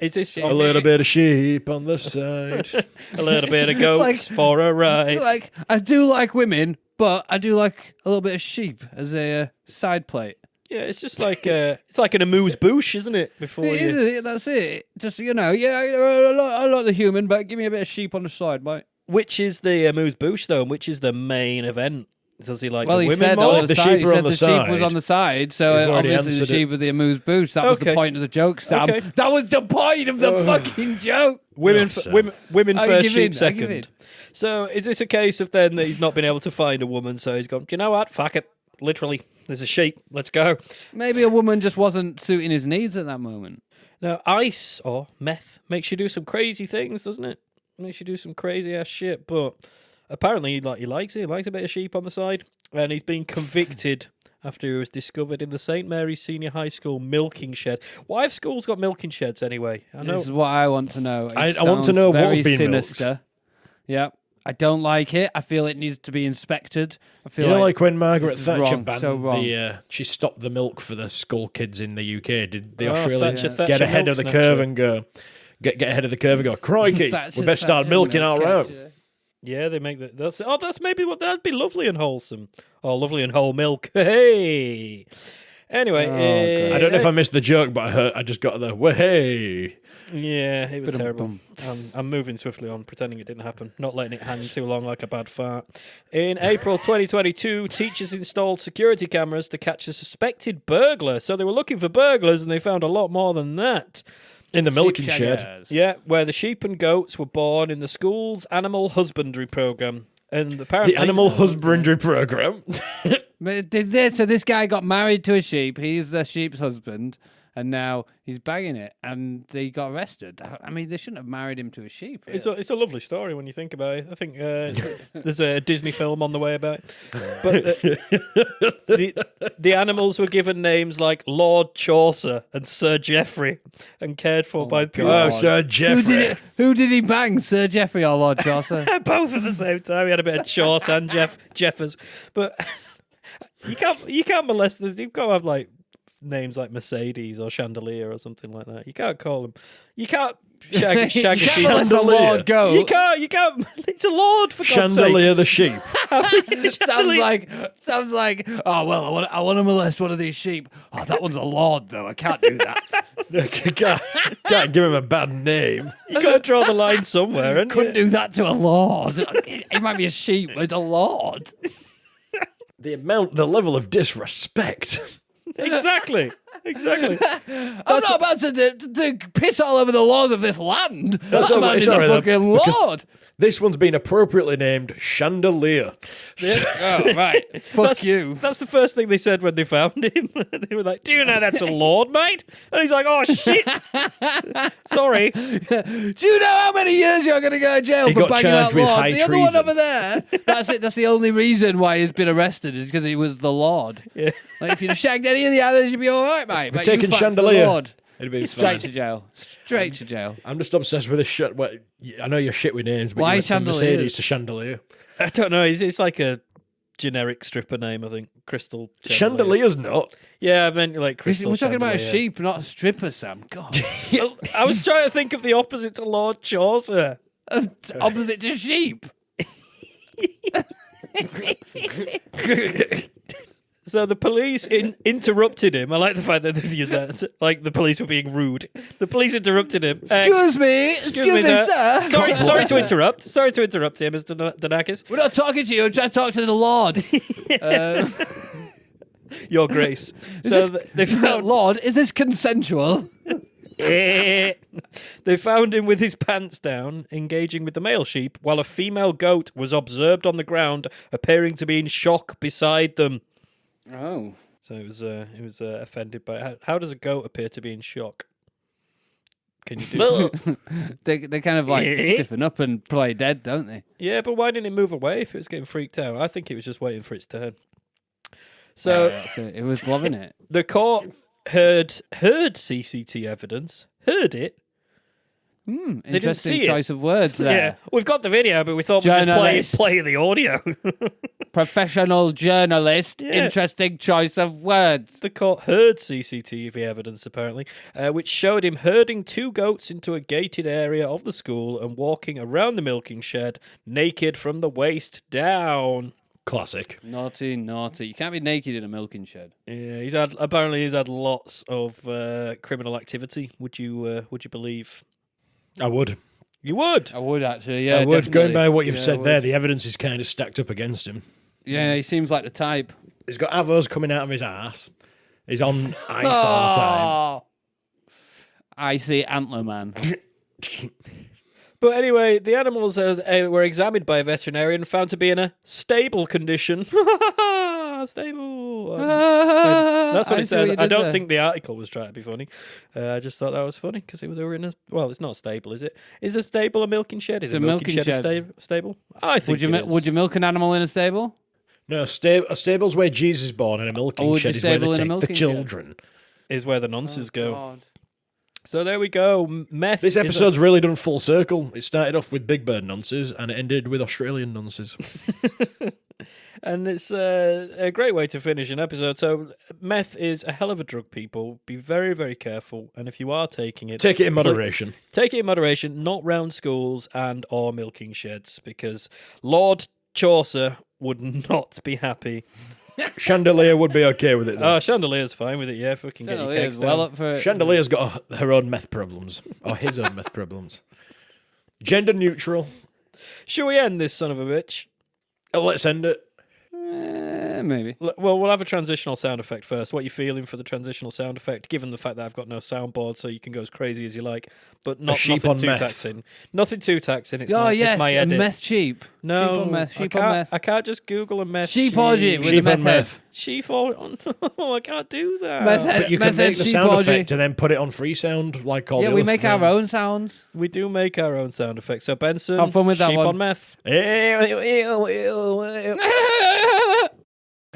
Speaker 3: Is this
Speaker 2: A little bit of sheep on the side.
Speaker 3: a little bit of goats
Speaker 4: like-
Speaker 3: for a ride?
Speaker 4: Like, I do like women, but I do like a little bit of sheep as a side plate.
Speaker 3: Yeah, it's just like it's like an amuse bouche, isn't it? Before
Speaker 4: It
Speaker 3: you.
Speaker 4: is, that's it. Just, I like the human, but give me a bit of sheep on the side, mate.
Speaker 3: Which is the amuse bouche though, and which is the main event? Does he like
Speaker 4: Well,
Speaker 3: the
Speaker 4: he
Speaker 3: women
Speaker 4: said
Speaker 3: more?
Speaker 4: on the
Speaker 2: The
Speaker 4: side.
Speaker 2: sheep
Speaker 4: He
Speaker 2: are
Speaker 4: said
Speaker 2: on the
Speaker 4: the sheep was
Speaker 2: side.
Speaker 4: on the side, so
Speaker 2: We've already
Speaker 4: obviously the
Speaker 2: answered
Speaker 4: sheep was the amuse bouche. That was the
Speaker 3: Okay.
Speaker 4: point of the joke, Sam.
Speaker 3: Okay.
Speaker 4: That was the point of the fucking joke.
Speaker 3: Women,
Speaker 2: Oh, Sam.
Speaker 3: women
Speaker 4: I
Speaker 3: first,
Speaker 4: give
Speaker 3: sheep
Speaker 4: in, I give in.
Speaker 3: second. So is this a case of then that he's not been able to find a woman? So he's gone. Do you know what? Fuck it. Literally, there's a sheep. Let's go.
Speaker 4: Maybe a woman just wasn't suiting his needs at that moment.
Speaker 3: Now, ice or meth makes you do some crazy things, doesn't it? Makes you do some crazy ass shit. But apparently, he likes it. He likes a bit of sheep on the side, and he's been convicted after he was discovered in the St. Mary's Senior High School milking shed. Why have schools got milking sheds anyway? I know.
Speaker 4: This is what I want to know.
Speaker 2: I want to know
Speaker 4: very
Speaker 2: what's being
Speaker 4: sinister.
Speaker 2: milked.
Speaker 4: Yeah. I don't like it. I feel it needs to be inspected. I feel
Speaker 2: You know, like when Margaret
Speaker 4: this is
Speaker 2: Thatcher
Speaker 4: wrong,
Speaker 2: banned
Speaker 4: so wrong.
Speaker 2: she stopped the milk for the school kids in the UK. Did the
Speaker 3: Oh,
Speaker 2: Australians
Speaker 3: Thatcher
Speaker 2: get ahead of the
Speaker 3: milk
Speaker 2: curve
Speaker 3: snatcher.
Speaker 2: and go, get ahead of the curve and go, crikey,
Speaker 4: Thatcher-
Speaker 2: we better start
Speaker 4: Thatcher
Speaker 2: milking our
Speaker 4: milk,
Speaker 2: own.
Speaker 3: Yeah, they make that. That's maybe what that'd be lovely and wholesome. Oh, lovely and whole milk. Hey. Anyway,
Speaker 4: God.
Speaker 2: I don't know if I missed the joke, but I just got the hey.
Speaker 3: Yeah, it was terrible.
Speaker 4: Ba-dum-bum.
Speaker 3: I'm moving swiftly on, pretending it didn't happen, not letting it hang too long like a bad fart. In April 2022, teachers installed security cameras to catch a suspected burglar. So they were looking for burglars, and they found a lot more than that.
Speaker 2: In the milking
Speaker 4: Sheep
Speaker 2: shed.
Speaker 4: shaggers.
Speaker 3: Yeah, where the sheep and goats were born in the school's animal husbandry program. And apparently,
Speaker 2: The animal husbandry program.
Speaker 4: But so this guy got married to a sheep. He's the sheep's husband, and now he's bagging it, and they got arrested. I mean, they shouldn't have married him to a sheep.
Speaker 3: It's a lovely story when you think about it. I think there's a Disney film on the way about it. But the animals were given names like Lord Chaucer and Sir Geoffrey and cared for by people.
Speaker 2: Oh, Sir Geoffrey.
Speaker 4: Who did he bang, Sir Geoffrey or Lord Chaucer?
Speaker 3: Both at the same time. He had a bit of Chaucer and Jeffers. But you can't molest them. You've got to have like names like Mercedes or Chandelier or something like that. You can't call them. You can't shag a sheep.
Speaker 4: That's a Lord goat.
Speaker 3: You can't. It's a lord for God's
Speaker 2: Chandelier the sheep.
Speaker 1: Sounds like. Oh well, I want to molest one of these sheep. Oh, that one's a lord though. I can't do that.
Speaker 2: can't give him a bad name.
Speaker 3: You got to draw the line somewhere. And
Speaker 1: Couldn't do that to a lord. He might be a sheep, but it's a lord.
Speaker 2: The level of disrespect.
Speaker 3: Exactly.
Speaker 1: I'm not about to piss all over the laws of this land.
Speaker 2: That's
Speaker 1: That
Speaker 2: all
Speaker 1: man
Speaker 2: right,
Speaker 1: is
Speaker 2: it's all
Speaker 1: a
Speaker 2: right,
Speaker 1: fucking
Speaker 2: because-
Speaker 1: lord.
Speaker 2: This one's been appropriately named Chandelier.
Speaker 1: Oh, right. Fuck you.
Speaker 3: That's the first thing they said when they found him. They were like, "Do you know that's a lord, mate?" And he's like, "Oh shit, sorry."
Speaker 1: Do you know how many years you're going to go to jail
Speaker 2: He
Speaker 1: for
Speaker 2: got
Speaker 1: banging
Speaker 2: charged
Speaker 1: out
Speaker 2: with
Speaker 1: lords?
Speaker 2: high
Speaker 1: The other one
Speaker 2: treason.
Speaker 1: over there. That's it. That's the only reason why he's been arrested is because he was the lord.
Speaker 3: Yeah.
Speaker 1: Like if you'd have shagged any of the others, you'd be all right, mate. But
Speaker 2: taking
Speaker 1: you fucked
Speaker 2: Chandelier.
Speaker 1: the lord.
Speaker 2: It'd be
Speaker 1: Straight
Speaker 2: fine.
Speaker 1: to jail. Straight to jail.
Speaker 2: I'm just obsessed with this shit. Well, I know you're shit with names, but
Speaker 1: Why
Speaker 2: you went from
Speaker 1: Chandeliers?
Speaker 2: Mercedes to Chandelier.
Speaker 3: I don't know. It's like a generic stripper name, I think. Crystal
Speaker 2: Chandelier's not.
Speaker 3: Yeah, I meant like Crystal.
Speaker 1: We're talking about a
Speaker 3: Chandelier.
Speaker 1: sheep, not a stripper, Sam. God.
Speaker 3: Well, I was trying to think of the opposite to Lord Chaucer.
Speaker 1: Opposite to sheep.
Speaker 3: So the police interrupted him. I like the fact that they've used that. Like the police were being rude. The police interrupted him.
Speaker 1: Excuse me, sir.
Speaker 3: Sorry to interrupt. Sorry to interrupt here, Mr. Danakis.
Speaker 1: We're not talking to you. I'm trying to talk to the Lord.
Speaker 3: Your Grace. So they found
Speaker 1: Lord, is this consensual?
Speaker 3: they found him with his pants down, engaging with the male sheep, while a female goat was observed on the ground, appearing to be in shock beside them.
Speaker 4: Oh.
Speaker 3: So it was offended by it. How does a goat appear to be in shock? Can you do?
Speaker 4: They kind of like stiffen up and play dead, don't they?
Speaker 3: Yeah, but why didn't it move away if it was getting freaked out? I think it was just waiting for its turn. So
Speaker 4: So it was loving it.
Speaker 3: the court heard CCT evidence. Heard it. didn't
Speaker 4: Interesting
Speaker 3: see it.
Speaker 4: choice of words there.
Speaker 3: Yeah, we've got the video, but we thought we'd just
Speaker 4: Journalist.
Speaker 3: play the audio.
Speaker 4: Professional journalist.
Speaker 3: Yeah.
Speaker 4: Interesting choice of words.
Speaker 3: The court heard CCTV evidence, apparently, which showed him herding two goats into a gated area of the school and walking around the milking shed naked from the waist down.
Speaker 2: Classic.
Speaker 4: Naughty, naughty. You can't be naked in a milking shed.
Speaker 3: Yeah, he's had lots of criminal activity. Would you believe?
Speaker 2: I would.
Speaker 3: You would.
Speaker 4: I would actually, yeah.
Speaker 2: I would.
Speaker 4: definitely.
Speaker 2: Going by what you've
Speaker 4: Yeah, I
Speaker 2: said
Speaker 4: would.
Speaker 2: there, the evidence is kind of stacked up against him.
Speaker 4: Yeah, he seems like the type.
Speaker 2: He's got avos coming out of his ass. He's on ice all the time.
Speaker 4: Oh. I see Antler Man.
Speaker 3: But anyway, the animals were examined by a veterinarian and found to be in a stable condition. stable.
Speaker 4: That's
Speaker 3: That's what it said. I don't think the article was trying to be funny. I just thought that was funny because they were in a. Well, it's not stable, is it? Is a stable a milking shed? Is
Speaker 4: It's
Speaker 3: a milking shed a stable? I think.
Speaker 4: Would you milk an animal in a stable?
Speaker 2: No, a stable's where Jesus is born, and a milking
Speaker 4: would
Speaker 2: shed
Speaker 4: you
Speaker 2: is where they
Speaker 4: stable in a
Speaker 2: take the
Speaker 4: milking shed?
Speaker 2: children.
Speaker 3: Is where the nonces go. So there we go. Meth.
Speaker 2: This episode's really done full circle. It started off with Big Bird nonces, and it ended with Australian nonces.
Speaker 3: And it's a great way to finish an episode. So meth is a hell of a drug, people. Be very, very careful. And if you are taking it...
Speaker 2: Take it in moderation.
Speaker 3: Take it in moderation, not round schools and or milking sheds, because Lord Chaucer would not be happy.
Speaker 2: Chandelier would be okay with it, though.
Speaker 3: Oh, Chandelier's fine with it, yeah. Fucking get your cakes down.
Speaker 4: well up for it.
Speaker 2: Chandelier's got her own meth problems. Or his own meth problems. Gender neutral.
Speaker 3: Shall we end this son of a bitch?
Speaker 2: Let's end it.
Speaker 4: Maybe.
Speaker 3: Well, we'll have a transitional sound effect first. What are you feeling for the transitional sound effect, given the fact that I've got no soundboard, so you can go as crazy as you like, but nothing
Speaker 2: on
Speaker 3: too
Speaker 2: meth.
Speaker 3: taxing. Nothing too taxing. It's
Speaker 4: Oh,
Speaker 3: my,
Speaker 4: yes,
Speaker 3: it's my
Speaker 4: a
Speaker 3: edit.
Speaker 4: meth sheep.
Speaker 3: No,
Speaker 4: Sheep on meth. Sheep
Speaker 3: I
Speaker 4: on
Speaker 3: can't,
Speaker 4: meth.
Speaker 3: I can't just Google a meth
Speaker 4: Sheep orgy with a
Speaker 2: Sheep
Speaker 4: meth
Speaker 2: on
Speaker 4: head.
Speaker 2: meth.
Speaker 3: Sheep or... Oh, no, I can't do that.
Speaker 4: Meth head.
Speaker 2: But you can
Speaker 4: meth head
Speaker 2: make the
Speaker 4: sheep
Speaker 2: sound
Speaker 4: orgy.
Speaker 2: effect and then put it on free sound like all
Speaker 4: Yeah,
Speaker 2: the
Speaker 4: we
Speaker 2: other
Speaker 4: make our
Speaker 2: sounds.
Speaker 4: own sounds.
Speaker 3: We do make our own sound effects. So Benson,
Speaker 4: Have fun with that
Speaker 3: sheep
Speaker 4: one.
Speaker 3: on meth.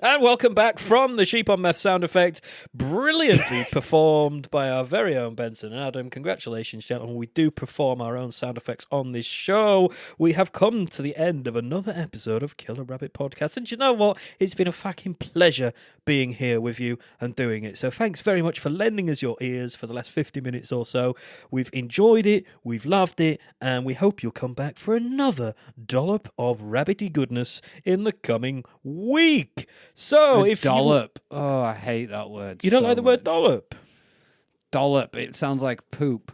Speaker 3: And welcome back from the Sheep on Meth sound effect, brilliantly performed by our very own Benson and Adam. Congratulations, gentlemen. We do perform our own sound effects on this show. We have come to the end of another episode of Killer Rabbit Podcast. And you know what? It's been a fucking pleasure being here with you and doing it. So thanks very much for lending us your ears for the last 50 minutes or so. We've enjoyed it, we've loved it, and we hope you'll come back for another dollop of rabbity goodness in the coming week. So if
Speaker 4: dollop. Oh, I hate that word.
Speaker 3: you don't
Speaker 4: so
Speaker 3: like the word
Speaker 4: much.
Speaker 3: dollop,
Speaker 4: Dollop. It sounds like poop.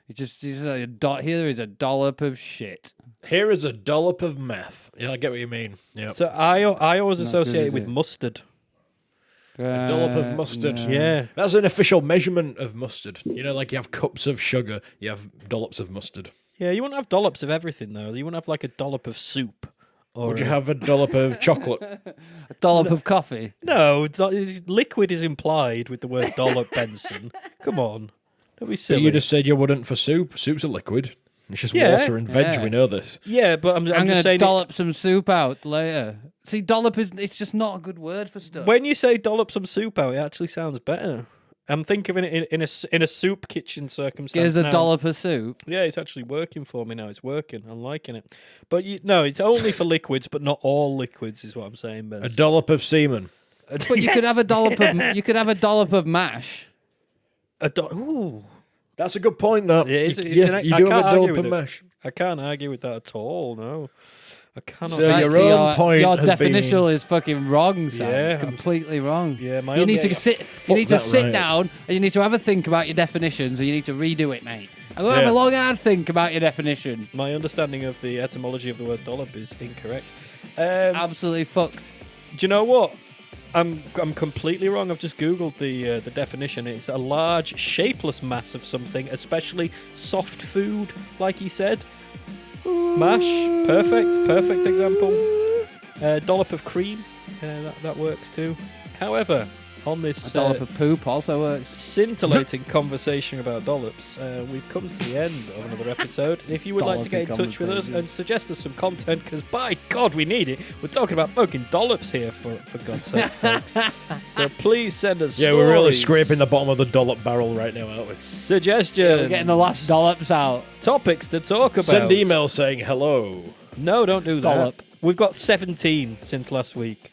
Speaker 4: It's like here is a dollop of shit.
Speaker 2: Here is a dollop of meth. Yeah, I get what you mean. Yeah.
Speaker 3: so I always
Speaker 4: Not
Speaker 3: associate
Speaker 4: good,
Speaker 3: it
Speaker 4: is
Speaker 3: with
Speaker 4: it?
Speaker 3: mustard.
Speaker 2: A dollop of mustard.
Speaker 4: no.
Speaker 3: Yeah.
Speaker 2: That's an official measurement of mustard. You know, like you have cups of sugar, you have dollops of mustard.
Speaker 3: Yeah, you wouldn't have dollops of everything though. You wouldn't have like a dollop of soup. Or
Speaker 2: Would you have a dollop of chocolate?
Speaker 4: A dollop of coffee.
Speaker 3: No, liquid is implied with the word dollop, Benson. Come on. Don't be silly.
Speaker 2: You just said you wouldn't for soup. Soup's a liquid. It's just
Speaker 3: Yeah.
Speaker 2: water and veg,
Speaker 4: Yeah.
Speaker 2: we know this.
Speaker 3: Yeah, but I'm
Speaker 4: I'm
Speaker 3: just
Speaker 4: gonna
Speaker 3: saying...
Speaker 4: dollop some soup out later. See, dollop it's just not a good word for stuff.
Speaker 3: When you say dollop some soup out, it actually sounds better. I'm thinking of it in a soup kitchen circumstance.
Speaker 4: Here's a
Speaker 3: now.
Speaker 4: dollop of soup.
Speaker 3: Yeah, it's actually working for me now. It's working. I'm liking it. But no, it's only for liquids, but not all liquids, is what I'm saying, Ben.
Speaker 2: A dollop of semen.
Speaker 4: But you could have a dollop of mash.
Speaker 3: Ooh,
Speaker 2: That's a good point, though.
Speaker 3: Yeah, it's
Speaker 2: you
Speaker 3: an-
Speaker 2: you
Speaker 3: I
Speaker 2: do
Speaker 3: can't
Speaker 2: have a
Speaker 3: argue
Speaker 2: dollop
Speaker 3: with
Speaker 2: of
Speaker 3: it.
Speaker 2: mash.
Speaker 3: I can't argue with that at all. No, I cannot.
Speaker 2: So your
Speaker 4: so
Speaker 2: own point
Speaker 4: your
Speaker 2: has
Speaker 4: definition
Speaker 2: been-
Speaker 4: is fucking wrong, Sam.
Speaker 3: Yeah,
Speaker 4: It's completely wrong.
Speaker 3: Yeah, my
Speaker 4: you
Speaker 3: own-
Speaker 4: need to
Speaker 3: yeah,
Speaker 4: sit. You
Speaker 2: fuck
Speaker 4: need to
Speaker 2: that
Speaker 4: sit
Speaker 2: right.
Speaker 4: down and you need to have a think about your definitions, and you need to redo it, mate. And go have
Speaker 2: Yeah.
Speaker 4: a long hard think about your definition.
Speaker 3: My understanding of the etymology of the word dollop is incorrect.
Speaker 4: Absolutely fucked.
Speaker 3: Do you know what? I'm completely wrong. I've just googled the definition. It's a large, shapeless mass of something, especially soft food, like he said. Mash, perfect example. Dollop of cream, that works too. However, on
Speaker 4: A
Speaker 3: this
Speaker 4: dollop of poop also works.
Speaker 3: scintillating conversation about dollops, we've come to the end of another episode. If you would like to get in touch with us and suggest us some content, because by God we need it. We're talking about fucking dollops here, for God's sake, folks. So please send us
Speaker 2: Yeah, we're really
Speaker 3: stories,
Speaker 2: scraping the bottom of the dollop barrel right now, aren't we?
Speaker 3: suggestions,
Speaker 4: We're getting the last dollops out.
Speaker 3: topics to talk about.
Speaker 2: Send email saying hello.
Speaker 3: No, don't do that.
Speaker 4: Dollop.
Speaker 3: We've got 17 since last week.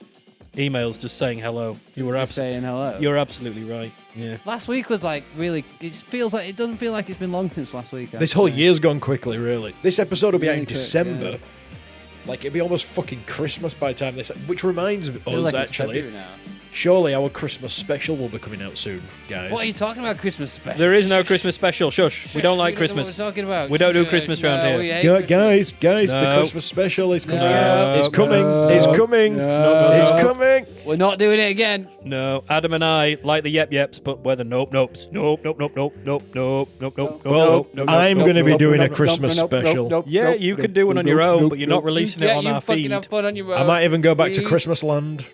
Speaker 3: Emails just saying hello.
Speaker 4: Just saying hello.
Speaker 3: You're absolutely right. Yeah.
Speaker 4: Last week was like really. It doesn't feel like it's been long since last week.
Speaker 2: This whole
Speaker 4: actually.
Speaker 2: year's gone quickly, really. This episode will be out in
Speaker 4: Really quick,
Speaker 2: December.
Speaker 4: yeah.
Speaker 2: Like, it'll be almost fucking Christmas by the time this... Which reminds
Speaker 4: Feels
Speaker 2: us,
Speaker 4: like it's
Speaker 2: actually,
Speaker 4: February now.
Speaker 2: surely our Christmas special will be coming out soon, guys.
Speaker 4: What are you talking about? Christmas special?
Speaker 3: There is no Christmas special. Shush. We don't like
Speaker 4: know what
Speaker 3: Christmas.
Speaker 4: we're talking about.
Speaker 3: We don't do Christmas round here.
Speaker 4: we hate
Speaker 2: Gu-
Speaker 4: Christmas.
Speaker 2: guys, the
Speaker 3: No.
Speaker 2: Christmas special is coming
Speaker 4: No.
Speaker 2: out. It's coming.
Speaker 3: No.
Speaker 2: It's coming.
Speaker 4: No.
Speaker 2: It's coming.
Speaker 4: We're not doing it again.
Speaker 3: No, Adam and I like the yep yeps, but we're the nope nopes. Nope, nope, nope, nope, nope, nope, nope, nope,
Speaker 2: Well,
Speaker 3: nope, nope,
Speaker 2: I'm
Speaker 3: nope,
Speaker 2: going to be
Speaker 3: nope,
Speaker 2: doing
Speaker 3: nope,
Speaker 2: a Christmas
Speaker 3: nope, nope,
Speaker 2: special.
Speaker 3: nope. Yeah, you can do one on your own, but you're not releasing it on
Speaker 4: you
Speaker 3: our
Speaker 4: fucking
Speaker 3: feed.
Speaker 4: have fun on your own.
Speaker 2: I might even go back to
Speaker 4: You-
Speaker 2: Christmas Land.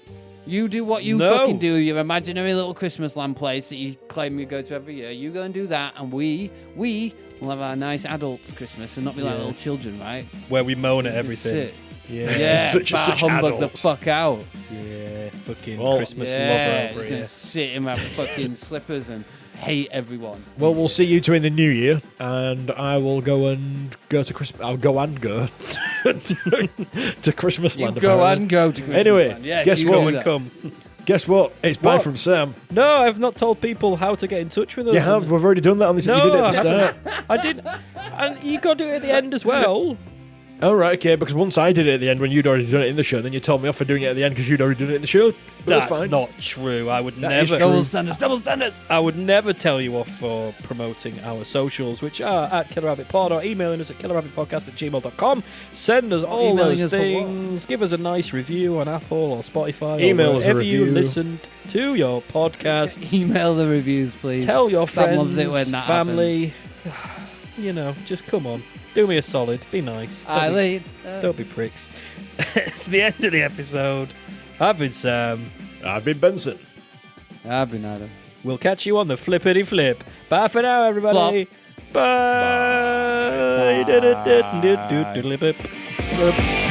Speaker 4: You do what you
Speaker 3: No.
Speaker 4: fucking do, your imaginary little Christmas land place that you claim you go to every year. You go and do that, and we will have our nice adults Christmas and not be like little children, right?
Speaker 3: Where we moan at
Speaker 4: Just
Speaker 3: everything.
Speaker 4: sit.
Speaker 3: Yeah.
Speaker 2: Such
Speaker 4: humbug
Speaker 2: adults.
Speaker 4: the fuck out.
Speaker 3: Yeah, fucking
Speaker 2: Well,
Speaker 3: Christmas
Speaker 4: Yeah,
Speaker 3: lover over
Speaker 4: just
Speaker 3: here.
Speaker 4: gonna sit in my fucking slippers and hate everyone.
Speaker 2: Well, we'll see you two in the new year, and I will go to Christmas. I'll go and go to Christmas
Speaker 4: You
Speaker 2: land.
Speaker 4: go
Speaker 2: apparently.
Speaker 4: and go to Christmas
Speaker 2: Anyway,
Speaker 4: land. Yeah,
Speaker 2: guess
Speaker 4: you
Speaker 2: what?
Speaker 4: do
Speaker 3: Come and
Speaker 4: that.
Speaker 3: come.
Speaker 2: Guess what? It's bye
Speaker 3: What?
Speaker 2: from Sam.
Speaker 3: No, I've not told people how to get in touch with us.
Speaker 2: You have. We've already done that on this.
Speaker 3: No,
Speaker 2: you did it
Speaker 3: I
Speaker 2: at the start.
Speaker 3: I did. And you got to do it at the end as well.
Speaker 2: Oh, right, okay, because once I did it at the end when you'd already done it in the show, then you told me off for doing it at the end because you'd already done it in the show. But that's fine.
Speaker 3: not true. I would
Speaker 2: That is
Speaker 3: never.
Speaker 2: true.
Speaker 4: Double standards, double standards.
Speaker 3: I would never tell you off for promoting our socials, which are at KillerRabbitPod, or emailing us at killerrabbitpodcast@gmail.com. Send us all
Speaker 4: Emailing
Speaker 3: those
Speaker 4: us for what?
Speaker 3: things. Give us a nice review on Apple or Spotify.
Speaker 2: Email
Speaker 3: or
Speaker 2: us a
Speaker 3: wherever you
Speaker 2: review.
Speaker 3: listened to your podcasts.
Speaker 4: Email the reviews, please.
Speaker 3: Tell your
Speaker 4: Sam
Speaker 3: friends,
Speaker 4: loves it when that
Speaker 3: family. You know, just come on. Do me a solid. Be nice.
Speaker 4: Eileen.
Speaker 3: Don't be pricks. It's the end of the episode. I've been Sam.
Speaker 2: I've been Benson.
Speaker 4: I've been Adam.
Speaker 3: We'll catch you on the flippity flip. Bye for now, everybody. Bye.
Speaker 4: Bye.
Speaker 3: Bye.